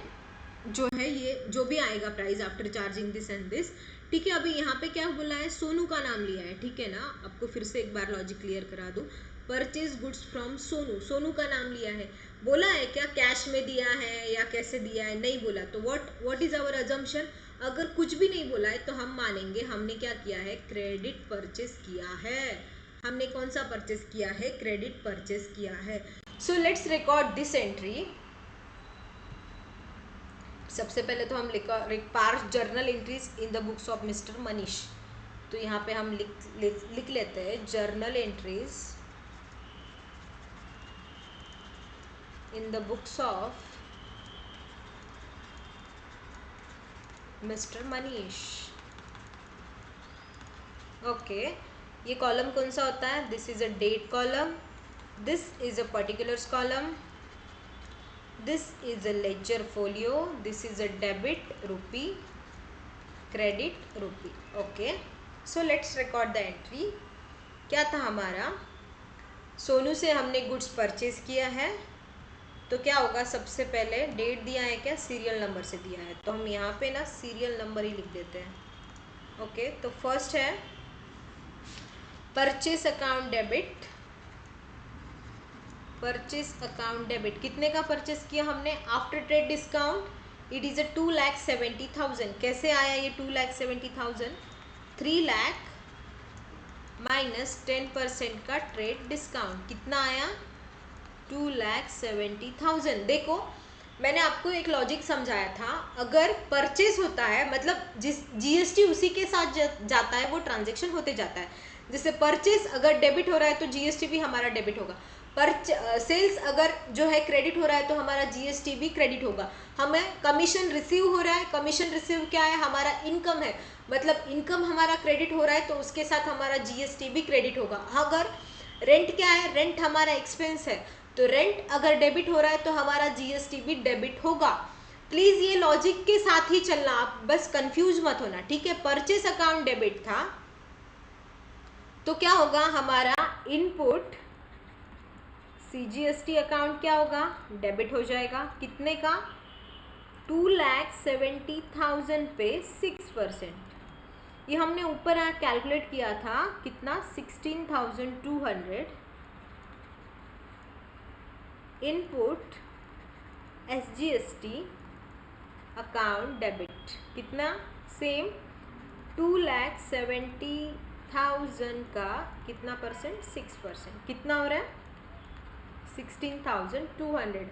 जो है ये जो भी आएगा price after charging this and this, ठीक है। अभी यहाँ पे क्या बोला है, सोनू का नाम लिया है, ठीक है ना। आपको फिर से एक बार लॉजिक क्लियर करा दूं, परचेज गुड्स फ्रॉम सोनू का नाम लिया है। बोला है क्या कैश में दिया है या कैसे दिया है, नहीं बोला। तो व्हाट इज आवर अजम्पशन, अगर कुछ भी नहीं बोला है तो हम मानेंगे हमने क्या किया है, क्रेडिट परचेस किया है। हमने कौन सा परचेस किया है, क्रेडिट परचेस किया है। So let's record this entry. सबसे पहले तो हम pass journal entries in the books of mister Manish. तो यहाँ पे हम लिख लेते हैं journal entries in the books of Mr. Manish. Okay, ये कॉलम कौन सा होता है? This is a date column, this is a particulars column, this is a ledger folio, this is a debit rupee, credit rupee. Okay, so let's record the entry. क्या था हमारा? सोनू से हमने गुड्स परचेज किया है, तो क्या होगा? सबसे पहले डेट दिया है क्या? सीरियल नंबर से दिया है, तो हम यहाँ पे ना सीरियल नंबर ही लिख देते हैं. ओके, तो फर्स्ट है purchase account debit. Purchase account debit कितने का परचेस किया हमने? After trade discount it is अ 2,70,000. कैसे आया ये 2,70,000? 3 लाख माइनस 10% का ट्रेड डिस्काउंट. कितना आया? 2,70,000. देखो, मैंने आपको एक लॉजिक समझाया था. अगर परचेस होता है मतलब जिस जीएसटी उसी के साथ जाता है, वो ट्रांजेक्शन होते जाता है. जैसे परचेस अगर डेबिट हो रहा है तो जीएसटी भी हमारा डेबिट होगा. सेल्स अगर जो है क्रेडिट हो रहा है तो हमारा जीएसटी भी क्रेडिट होगा. हमें कमीशन रिसीव हो रहा है, कमीशन रिसीव क्या है? हमारा इनकम है, मतलब इनकम हमारा क्रेडिट हो रहा है तो उसके साथ हमारा जीएसटी भी क्रेडिट होगा. अगर रेंट क्या है? रेंट हमारा एक्सपेंस है, तो रेंट अगर डेबिट हो रहा है तो हमारा जीएसटी भी डेबिट होगा. प्लीज ये लॉजिक के साथ ही चलना, आप बस कंफ्यूज मत होना, ठीक है? परचेस अकाउंट डेबिट था तो क्या होगा? हमारा इनपुट सीजीएसटी अकाउंट क्या होगा? डेबिट हो जाएगा. कितने का? 2,70,000 पे 6%. ये हमने ऊपर कैलकुलेट किया था कितना? 16,200. इनपुट एसजीएसटी अकाउंट डेबिट कितना? सेम 2,70,000 का कितना परसेंट? 6%. कितना हो रहा है? 16,200.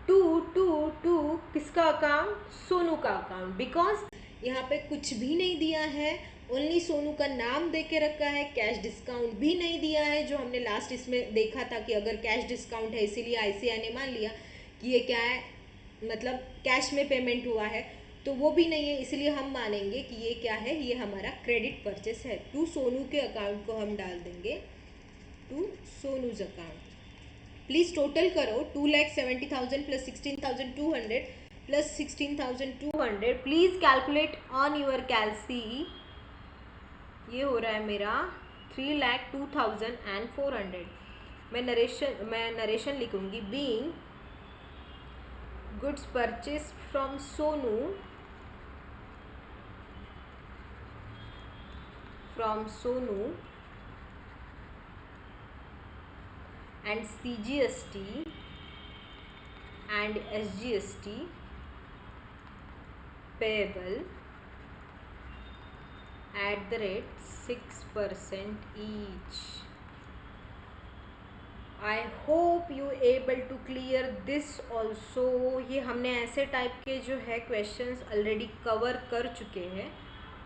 टू टू टू किसका अकाउंट? सोनू का अकाउंट. बिकॉज यहाँ पे कुछ भी नहीं दिया है, ओनली सोनू का नाम दे के रखा है. कैश डिस्काउंट भी नहीं दिया है, जो हमने लास्ट इसमें देखा था कि अगर कैश डिस्काउंट है, इसीलिए आईसीआई ने मान लिया कि ये क्या है, मतलब कैश में पेमेंट हुआ है, तो वो भी नहीं है, इसलिए हम मानेंगे कि ये क्या है? ये हमारा क्रेडिट परचेस है. टू सोनू के अकाउंट को हम डाल देंगे to Sonu's account. Please total करो. 2,70,000 plus 16,200 plus 16,200. Please calculate on your calci. ये हो रहा है मेरा 3,02,400. मैं नरेशन लिखूंगी. Being goods purchase from Sonu and CGST and SGST payable at the rate 6% each. I hope you able to clear this also. ये हमने ऐसे टाइप के जो है क्वेश्चंस ऑलरेडी कवर कर चुके हैं,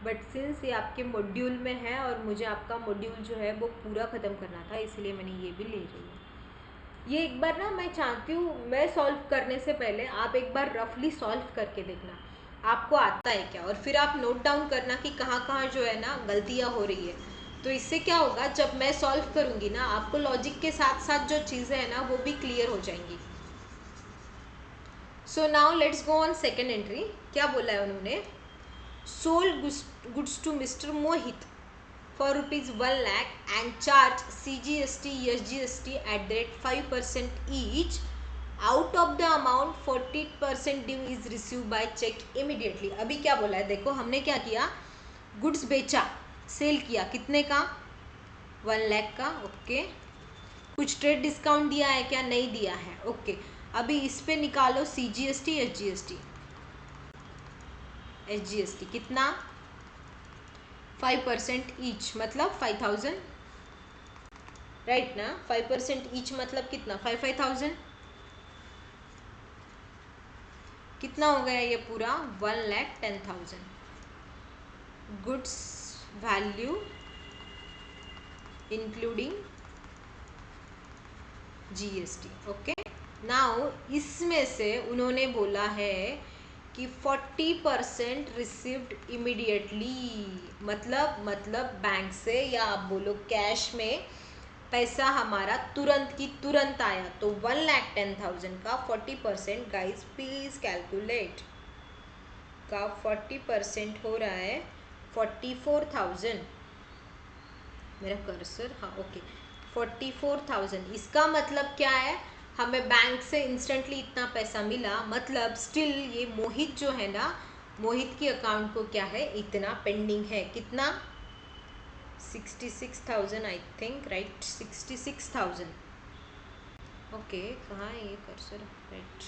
बट सिंस ये आपके मॉड्यूल में है और मुझे आपका मॉड्यूल जो है वो पूरा ख़त्म करना था, इसलिए मैंने ये भी ले रही हूँ. ये एक बार ना मैं चाहती हूँ, मैं सॉल्व करने से पहले आप एक बार रफली सॉल्व करके देखना आपको आता है क्या, और फिर आप नोट डाउन करना कि कहाँ कहाँ जो है ना गलतियाँ हो रही है. तो इससे क्या होगा, जब मैं सॉल्व करूँगी ना, आपको लॉजिक के साथ साथ जो चीज़ें हैं ना वो भी क्लियर हो जाएंगी. So now let's go on second entry. क्या बोला है उन्होंने? Sold goods to mister Mohit for rupees 1 lakh and charge CGST SGST at the rate 5% each. Out of the amount 40% due is received by check immediately. अभी क्या बोला है देखो, हमने क्या किया? गुड्स बेचा, सेल किया. कितने का? 1 लाख का. ओके. कुछ ट्रेड डिस्काउंट दिया है क्या? नहीं दिया है. ओके. अभी इस पे निकालो CGST SGST. SGST कितना? 5% ईच मतलब 5,000, राइट ना? 5% ईच मतलब कितना? 5,000. कितना हो गया ये पूरा? 1,10,000. Goods value including GST. Okay. Now इसमें से उन्होंने बोला है कि 40% रिसीव्ड इमीडिएटली, मतलब बैंक से या आप बोलो कैश में पैसा हमारा तुरंत की तुरंत आया। तो 1,10,000 का 40%, गाइज प्लीज कैलकुलेट, का 40% हो रहा है 44,000। मेरा कर्सर, हाँ ओके, 44,000। इसका मतलब क्या है, हमें बैंक से इंस्टेंटली इतना पैसा मिला, मतलब स्टिल ये मोहित जो है ना, मोहित की अकाउंट को क्या है, इतना पेंडिंग है। कितना? 66,000 आई थिंक, राइट, 66,000। ओके, कहाँ है ये कर्सर, राइट,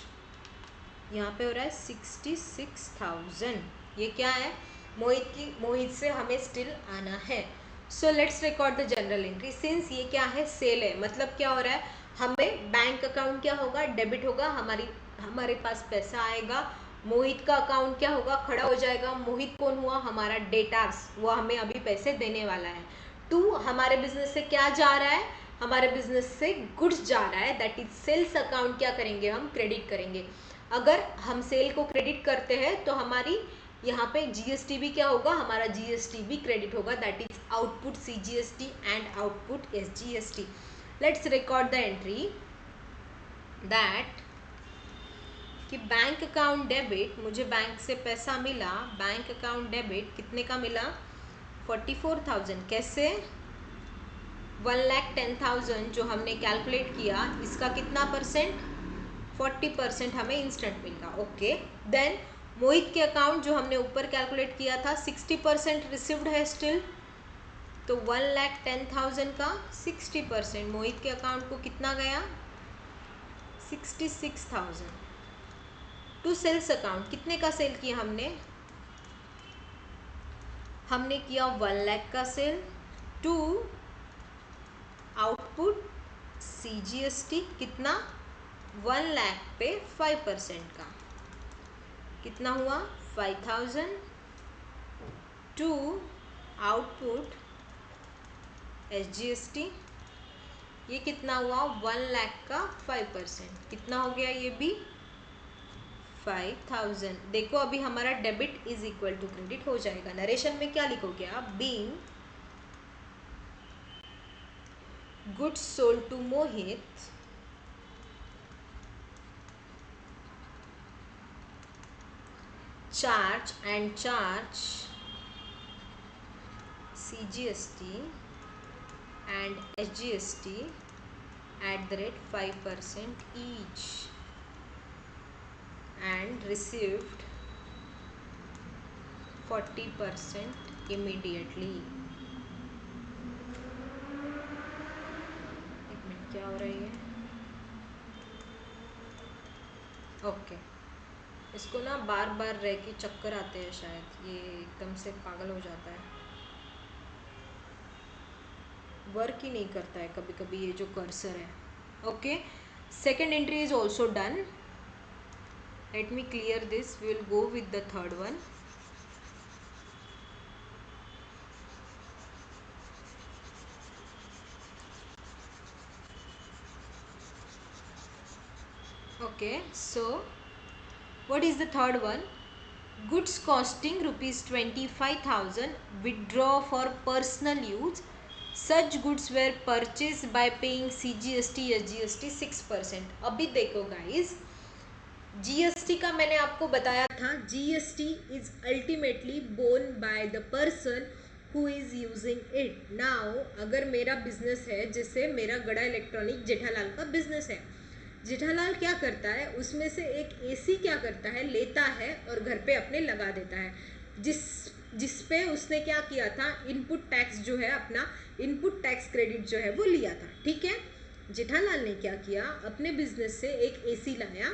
यहाँ पे हो रहा है 66,000। ये क्या है, मोहित से हमें स्टिल आना है। So let's record the general entry. Since ये क्या है, सेल है, मतलब क्या हो रहा है, हमें बैंक अकाउंट क्या होगा, डेबिट होगा, हमारे पास पैसा आएगा। मोहित का अकाउंट क्या होगा, खड़ा हो जाएगा। मोहित कौन हुआ, हमारा डेटार्स, वो हमें अभी पैसे देने वाला है। टू, हमारे बिजनेस से क्या जा रहा है, हमारे बिजनेस से गुड्स जा रहा है, दैट इज सेल्स अकाउंट क्या करेंगे, हम क्रेडिट करेंगे। अगर हम सेल को क्रेडिट करते हैं तो हमारी यहाँ पे जीएसटी भी क्या होगा, हमारा जीएसटी भी क्रेडिट होगा, that is output CGST and output SGST. Let's record the entry that कि बैंक अकाउंट डेबिट, मुझे बैंक से पैसा मिला, बैंक अकाउंट डेबिट कितने का मिला, 44,000। कैसे, 1,10,000 जो हमने कैलकुलेट किया, इसका कितना परसेंट, 40% हमें इंस्टेंट मिलेगा। ओके, देन मोहित के अकाउंट जो हमने ऊपर कैलकुलेट किया था, 60% रिसीव्ड है स्टिल, तो 1,10,000 का 60%, मोहित के अकाउंट को कितना गया, 66,000। टू सेल्स अकाउंट, कितने का सेल किया हमने किया 1 लाख का सेल। टू आउटपुट सीजीएसटी कितना, 1 लाख पे 5% का कितना हुआ, 5,000। टू आउटपुट एसजीएसटी, ये कितना हुआ, 1 लाख का 5%, कितना हो गया ये भी, 5,000। देखो अभी हमारा debit is equal to credit हो जाएगा। नरेशन में क्या लिखोगे आप, being goods sold to Mohit charge CGST and SGST at the rate 5% each and received 40% immediately। एक मिनट, क्या हो रहा है ये, ओके, इसको ना बार बार रह के चक्कर आते हैं शायद, ये एकदम से पागल हो जाता है, वर्क ही नहीं करता है कभी कभी ये जो कर्सर है। Okay, second entry is also done. Let me clear this, we will go with the third one. Okay, so what is the third one, goods costing rupees 25,000 withdraw for personal use, such goods were purchased by paying CGST SGST 6%। अभी देखो guys, GST का मैंने आपको बताया था, GST is ultimately borne by the person who is using it. Now अगर मेरा business है, जैसे मेरा गड़ा इलेक्ट्रॉनिक जेठालाल का बिजनेस है, जेठालाल क्या करता है, उसमें से एक एसी क्या करता है, लेता है और घर पे अपने लगा देता है, जिस पे उसने क्या किया था, इनपुट टैक्स जो है, अपना इनपुट टैक्स क्रेडिट जो है वो लिया था। ठीक है, जेठालाल ने क्या किया, अपने बिजनेस से एक एसी लाया,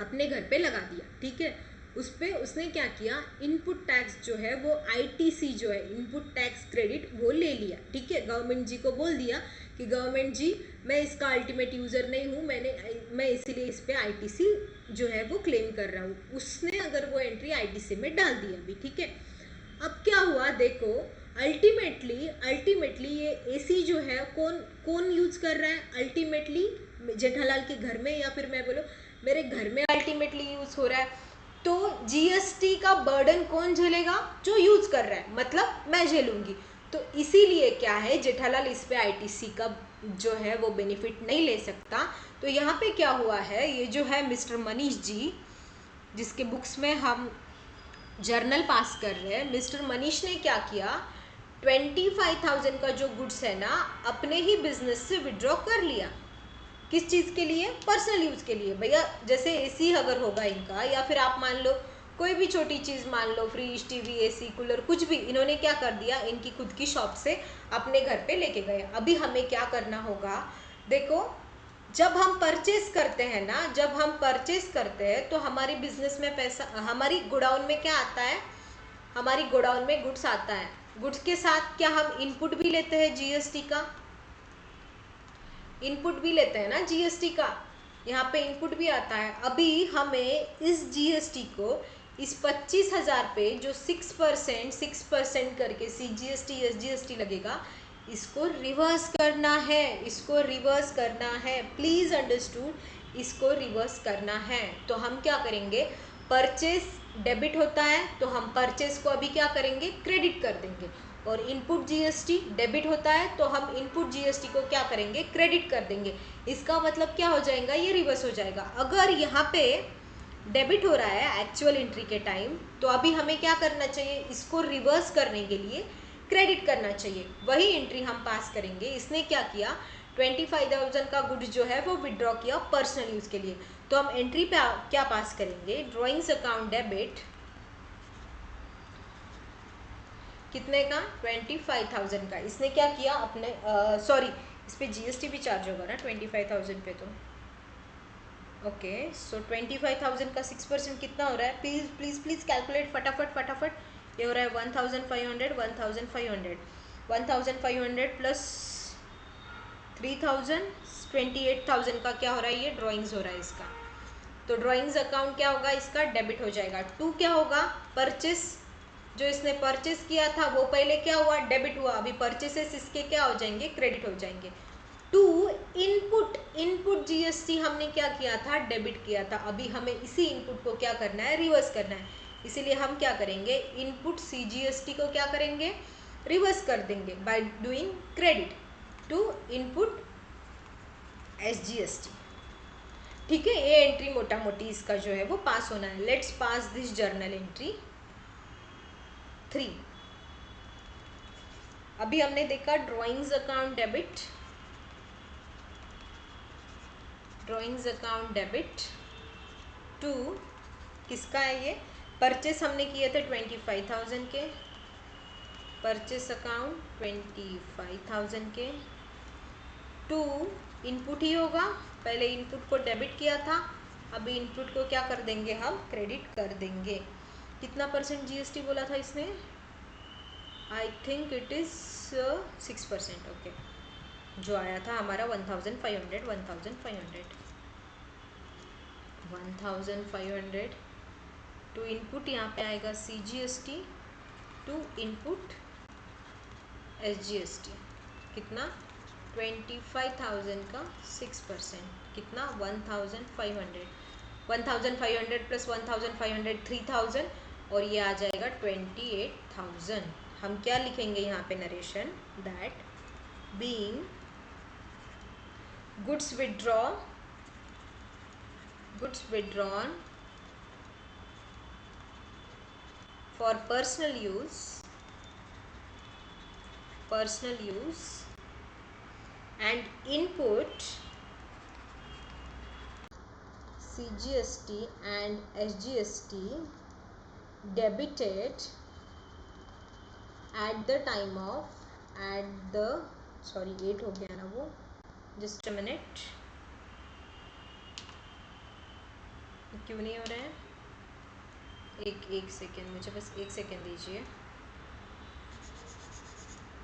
अपने घर पे लगा दिया। ठीक है, उस पर उसने क्या किया, इनपुट टैक्स जो है वो आईटीसी जो है, इनपुट टैक्स क्रेडिट, वो ले लिया। ठीक है, गवर्नमेंट जी को बोल दिया कि गवर्नमेंट जी मैं इसका अल्टीमेट यूज़र नहीं हूँ, मैं इसीलिए इस पर आईटीसी जो है वो क्लेम कर रहा हूँ। उसने अगर वो एंट्री आईटीसी में डाल दी अभी। ठीक है, अब क्या हुआ देखो, अल्टीमेटली ये एसी जो है कौन यूज़ कर रहा है, अल्टीमेटली जेठालाल के घर में, या फिर मैं बोलूँ मेरे घर में अल्टीमेटली यूज़ हो रहा है, तो जीएसटी का बर्डन कौन झेलेगा? जो यूज़ कर रहा है, मतलब मैं झेलूंगी। तो इसीलिए क्या है, जेठालाल इस पे आईटीसी का जो है वो बेनिफिट नहीं ले सकता। तो यहाँ पे क्या हुआ है, ये जो है मिस्टर मनीष जी, जिसके बुक्स में हम जर्नल पास कर रहे हैं, मिस्टर मनीष ने क्या किया, 25,000 का जो गुड्स है ना, अपने ही बिजनेस से विड्रॉ कर लिया। किस चीज़ के लिए? पर्सनल यूज़ के लिए। भैया जैसे एसी अगर होगा इनका, या फिर आप मान लो कोई भी छोटी चीज़, मान लो फ्रिज, टीवी, एसी, कूलर, कुछ भी, इन्होंने क्या कर दिया, इनकी खुद की शॉप से अपने घर पे लेके गए। अभी हमें क्या करना होगा, देखो जब हम परचेस करते हैं ना, जब हम परचेस करते हैं तो हमारी बिजनेस में पैसा, हमारी गोडाउन में क्या आता है, हमारी गोडाउन में गुड्स आता है। गुड्स के साथ क्या हम इनपुट भी लेते हैं जीएसटी का? इनपुट भी लेते हैं ना जीएसटी का, यहाँ पे इनपुट भी आता है। अभी हमें इस जीएसटी को, इस 25,000 पे जो 6% करके सीजीएसटी एसजीएसटी लगेगा, इसको रिवर्स करना है, इसको रिवर्स करना है, प्लीज अंडरस्टूड, इसको रिवर्स करना है। तो हम क्या करेंगे, परचेस डेबिट होता है तो हम परचेस को अभी क्या करेंगे, क्रेडिट कर देंगे। और इनपुट जीएसटी डेबिट होता है तो हम इनपुट जीएसटी को क्या करेंगे, क्रेडिट कर देंगे। इसका मतलब क्या हो जाएगा, ये रिवर्स हो जाएगा। अगर यहाँ पे डेबिट हो रहा है एक्चुअल एंट्री के टाइम, तो अभी हमें क्या करना चाहिए, इसको रिवर्स करने के लिए क्रेडिट करना चाहिए। वही एंट्री हम पास करेंगे। इसने क्या किया, 25,000 का गुड्स जो है वो विड्रॉ किया पर्सनल यूज के लिए। तो हम एंट्री पे क्या पास करेंगे, ड्रॉइंग्स अकाउंट डेबिट, कितने का, 25,000 का। इसने क्या किया, अपने सॉरी, इस पे जीएसटी भी चार्ज होगा ना 25,000 पे, तो ओके। सो 25,000 का 6% कितना हो रहा है, प्लीज प्लीज प्लीज कैलकुलेट फटाफट फटाफट। ये हो रहा है 1,500, 1,500, 1,500 प्लस 3,000, 28,000 का क्या हो रहा है, ये ड्रॉइंग्स हो रहा है इसका। तो ड्रॉइंग्स अकाउंट क्या होगा इसका, डेबिट हो जाएगा। टू क्या होगा, परचेस, जो इसने परचेस किया था वो पहले क्या हुआ, डेबिट हुआ। अभी परचेसेस इसके क्या हो जाएंगे, क्रेडिट हो जाएंगे। टू इनपुट, इनपुट जीएसटी हमने क्या किया था, डेबिट किया था। अभी हमें इसी इनपुट को क्या करना है, रिवर्स करना है। इसीलिए हम क्या करेंगे, इनपुट सीजीएसटी को क्या करेंगे, रिवर्स कर देंगे by doing credit to input SGST. ठीक है, ये एंट्री मोटा मोटी इसका जो है वो पास होना है। Let's pass this journal entry 3। अभी हमने देखा drawings account debit, drawings account debit to, किसका है ये, परचेस हमने किए थे 25,000 के, परचेस अकाउंट 25,000 के, टू इनपुट ही होगा, पहले इनपुट को डेबिट किया था, अभी इनपुट को क्या कर देंगे, हम क्रेडिट कर देंगे। कितना परसेंट जीएसटी बोला था इसने, I think it is 6%। Okay, जो आया था हमारा 1,500, 1,500 टू इनपुट, यहाँ पे आएगा सीजीएसटी, टू इनपुट एसजीएसटी, कितना, 25,000 का 6%, कितना, 1,500, 1,500 प्लस 1,500 3,000, और ये आ जाएगा 28,000। हम क्या लिखेंगे यहाँ पे narration, that being goods withdrawn for personal use and input CGST and SGST debited at the time of, at the, sorry 8 हो गया ना वो, जस्ट अ मिनट, क्यों नहीं हो रहा है, एक सेकेंड, मुझे बस एक सेकेंड दीजिए।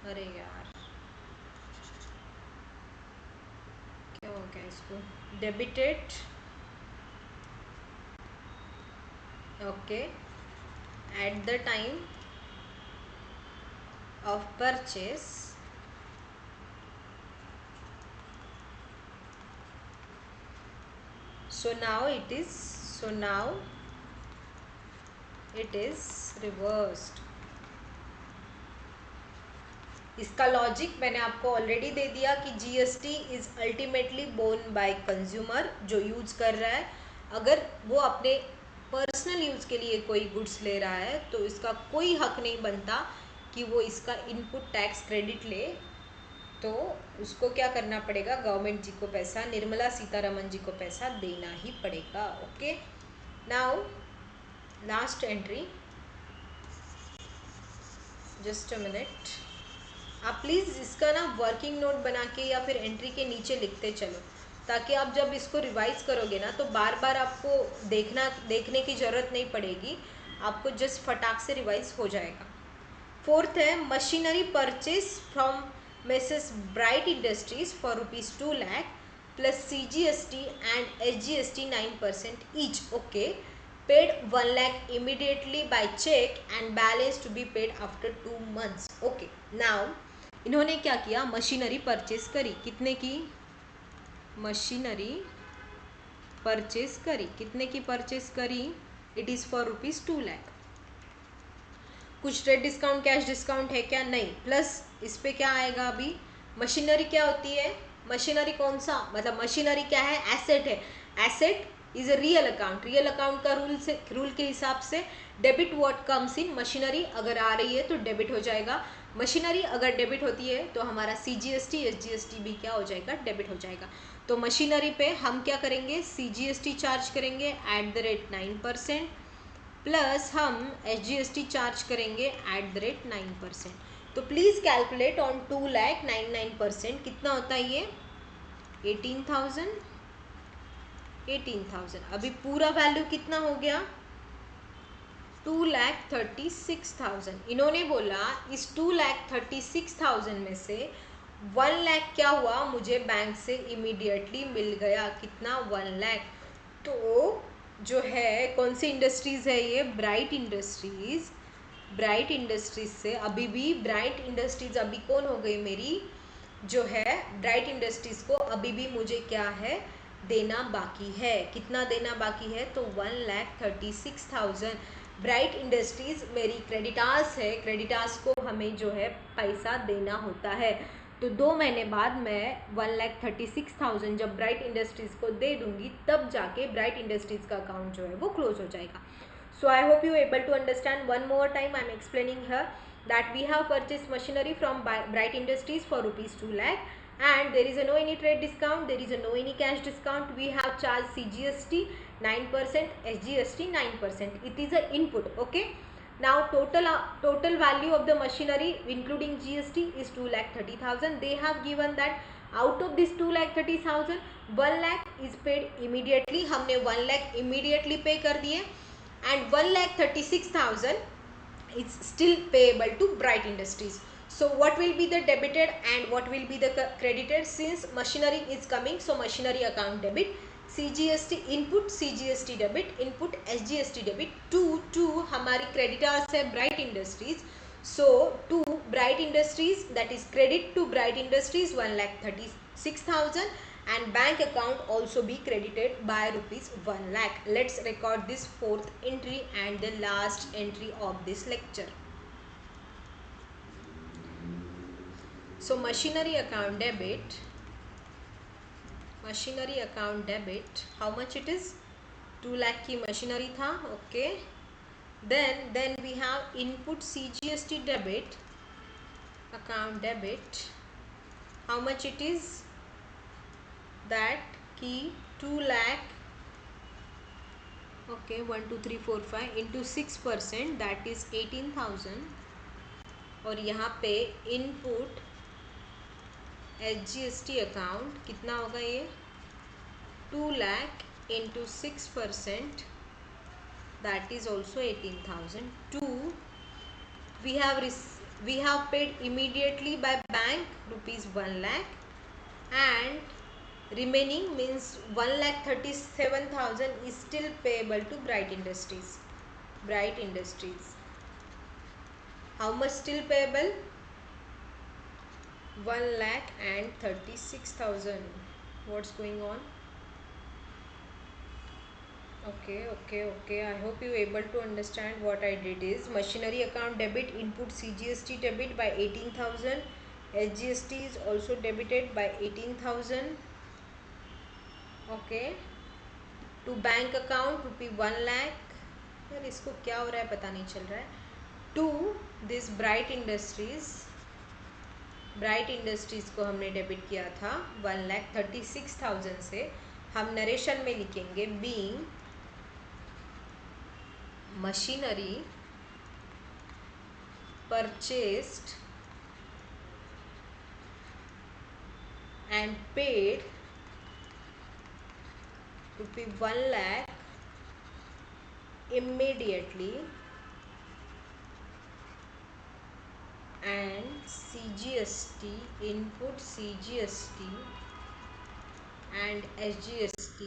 अरे यार क्या हो गया इसको, debited, okay, at the time of purchase so now it is reversed. इसका लॉजिक मैंने आपको ऑलरेडी दे दिया कि GST is ultimately borne by consumer, जो यूज कर रहा है। अगर वो अपने पर्सनल यूज के लिए कोई गुड्स ले रहा है तो इसका कोई हक नहीं बनता कि वो इसका इनपुट टैक्स क्रेडिट ले। तो उसको क्या करना पड़ेगा, गवर्नमेंट जी को पैसा, निर्मला सीतारमन जी को पैसा देना ही पड़ेगा। Okay, now last entry, just a minute. आप प्लीज़ इसका ना वर्किंग नोट बना के या फिर एंट्री के नीचे लिखते चलो, ताकि आप जब इसको रिवाइज करोगे ना तो बार बार आपको देखने की ज़रूरत नहीं पड़ेगी, आपको जस्ट फटाक से रिवाइज हो जाएगा। फोर्थ है machinery purchase from messrs bright industries for ₹2 lakh plus CGST and SGST 9% each. Okay, paid 1 lakh immediately by check and balance to be paid after 2 months. Okay, now इन्होंने क्या किया, मशीनरी परचेज करी। कितने की machinery purchase करी, कितने की purchase करी, इट इज़ फॉर ₹2 लाख। कुछ ट्रेड डिस्काउंट कैश डिस्काउंट है क्या, नहीं। प्लस इस पे क्या आएगा, अभी मशीनरी क्या होती है, मशीनरी कौन सा, मतलब मशीनरी क्या है, एसेट है। Asset is a real account, real account का रूल के हिसाब से debit what comes in machinery, अगर आ रही है तो डेबिट हो जाएगा। मशीनरी अगर डेबिट होती है तो हमारा CGST SGST भी क्या हो जाएगा, डेबिट हो जाएगा। तो मशीनरी पे हम क्या करेंगे, CGST चार्ज करेंगे @9%, प्लस हम SGST चार्ज करेंगे @9%। तो प्लीज़ कैलकुलेट ऑन 2 लाख 9% कितना होता है ये, 18,000। अभी पूरा वैल्यू कितना हो गया, 2,36,000। इन्होंने बोला इस 2,36,000 में से 1 लाख क्या हुआ, मुझे बैंक से इमीडिएटली मिल गया, कितना, 1 लाख। तो जो है कौन सी इंडस्ट्रीज़ है ये, ब्राइट इंडस्ट्रीज़। ब्राइट इंडस्ट्रीज से अभी भी, ब्राइट इंडस्ट्रीज अभी कौन हो गई मेरी, जो है ब्राइट इंडस्ट्रीज को अभी भी मुझे क्या है, देना बाकी है। कितना देना बाकी है, तो 1,36,000। ब्राइट इंडस्ट्रीज मेरी क्रेडिटार्स है, क्रेडिटार्स को हमें जो है पैसा देना होता है। तो 2 महीने बाद मैं 1,36,000 जब ब्राइट इंडस्ट्रीज को दे दूंगी, तब जाके ब्राइट इंडस्ट्रीज का अकाउंट जो है वो क्लोज हो जाएगा। So I hope you able to understand. One more time I am explaining here that we have purchased machinery from Bright Industries for ₹2 lakh, and there is a no any trade discount, there is a no any cash discount. We have charged CGST 9%, SGST 9%. It is a input. Okay. Now total value of the machinery including GST is 2,30,000. They have given that out of this 2,30,000, 1 lakh is paid immediately. हमने 1 lakh immediately pay कर दिए, and 1,36,000 is still payable to Bright Industries. So what will be the debited and what will be the credited, since machinery is coming, so machinery account debit, CGST input, CGST debit, input SGST debit, to हमारी creditors है Bright Industries, so to Bright Industries, that is credit to Bright Industries 1,36,000, and bank account also be credited by ₹1 lakh. Let's record this fourth entry and the last entry of this lecture. So machinery account debit, how much it is, 2 lakh की machinery था. Okay, then we have input CGST debit account debit, how much it is, that की 2 lakh, okay, 1 2 3 4 5 into 6%, that is 18,000. और यहाँ पे input SGST account कितना होगा ये, 2 lakh into 6%, that is also 18,000. 2 we have paid immediately by bank ₹1 lakh, and remaining means 1,37,000 is still payable to Bright Industries. How much still payable, 1,36,000. What's going on, Okay. I hope you able to understand what I did is machinery account debit input CGST debit by 18,000. SGST is also debited by 18,000. Okay. To bank account रुपी 1 लाख. यार इसको क्या हो रहा है पता नहीं चल रहा है. टू दिस ब्राइट इंडस्ट्रीज़ को हमने डेबिट किया था 1,36,000 से. हम नरेशन में लिखेंगे being machinery purchased and paid rupee 1 lakh immediately and CGST input CGST and SGST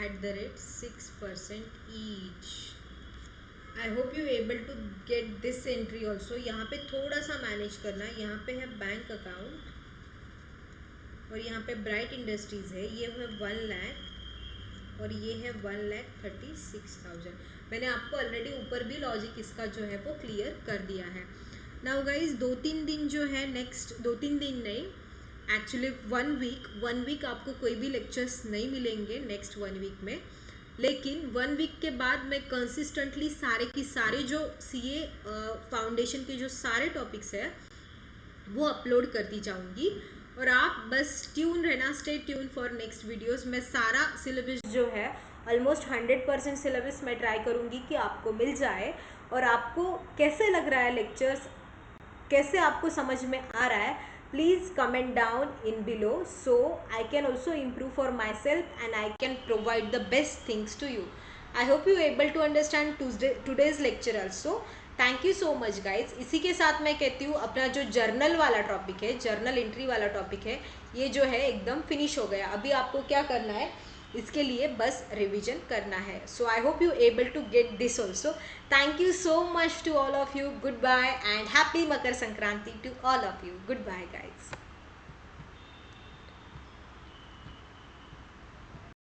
at 6% each. I hope you able to get this entry also. यहाँ पे थोड़ा सा मैनेज करना. यहाँ पे है बैंक अकाउंट और यहाँ पे ब्राइट इंडस्ट्रीज़ है. ये है 1 लाख और ये है 1,36,000. मैंने आपको ऑलरेडी ऊपर भी लॉजिक इसका जो है वो क्लियर कर दिया है. नाउ गाइज 2-3 दिन जो है नेक्स्ट 2-3 दिन नहीं एक्चुअली 1 वीक आपको कोई भी लेक्चर्स नहीं मिलेंगे नेक्स्ट 1 वीक में. लेकिन 1 वीक के बाद मैं कंसिस्टेंटली सारे की सारे जो सीए फाउंडेशन के जो सारे टॉपिक्स है वो अपलोड करती जाऊंगी और आप बस ट्यून रहना. Stay tune for next videos. मैं सारा सिलेबस जो है ऑलमोस्ट 100% सिलेबस मैं ट्राई करूंगी कि आपको मिल जाए. और आपको कैसे लग रहा है लेक्चर्स, कैसे आपको समझ में आ रहा है, please comment down in below so I can also improve for myself and I can provide the best things to you. I hope you able to understand today's lecture also. Thank you so much guys. इसी के साथ मैं कहती हूँ अपना जो journal वाला topic है, जर्नल एंट्री वाला टॉपिक है, ये जो है एकदम फिनिश हो गया. अभी आपको क्या करना है, इसके लिए बस रिवीजन करना है. So I hope you able to get this also. Thank you so much to all of you. Goodbye and happy Makar Sankranti to all of you. Goodbye guys.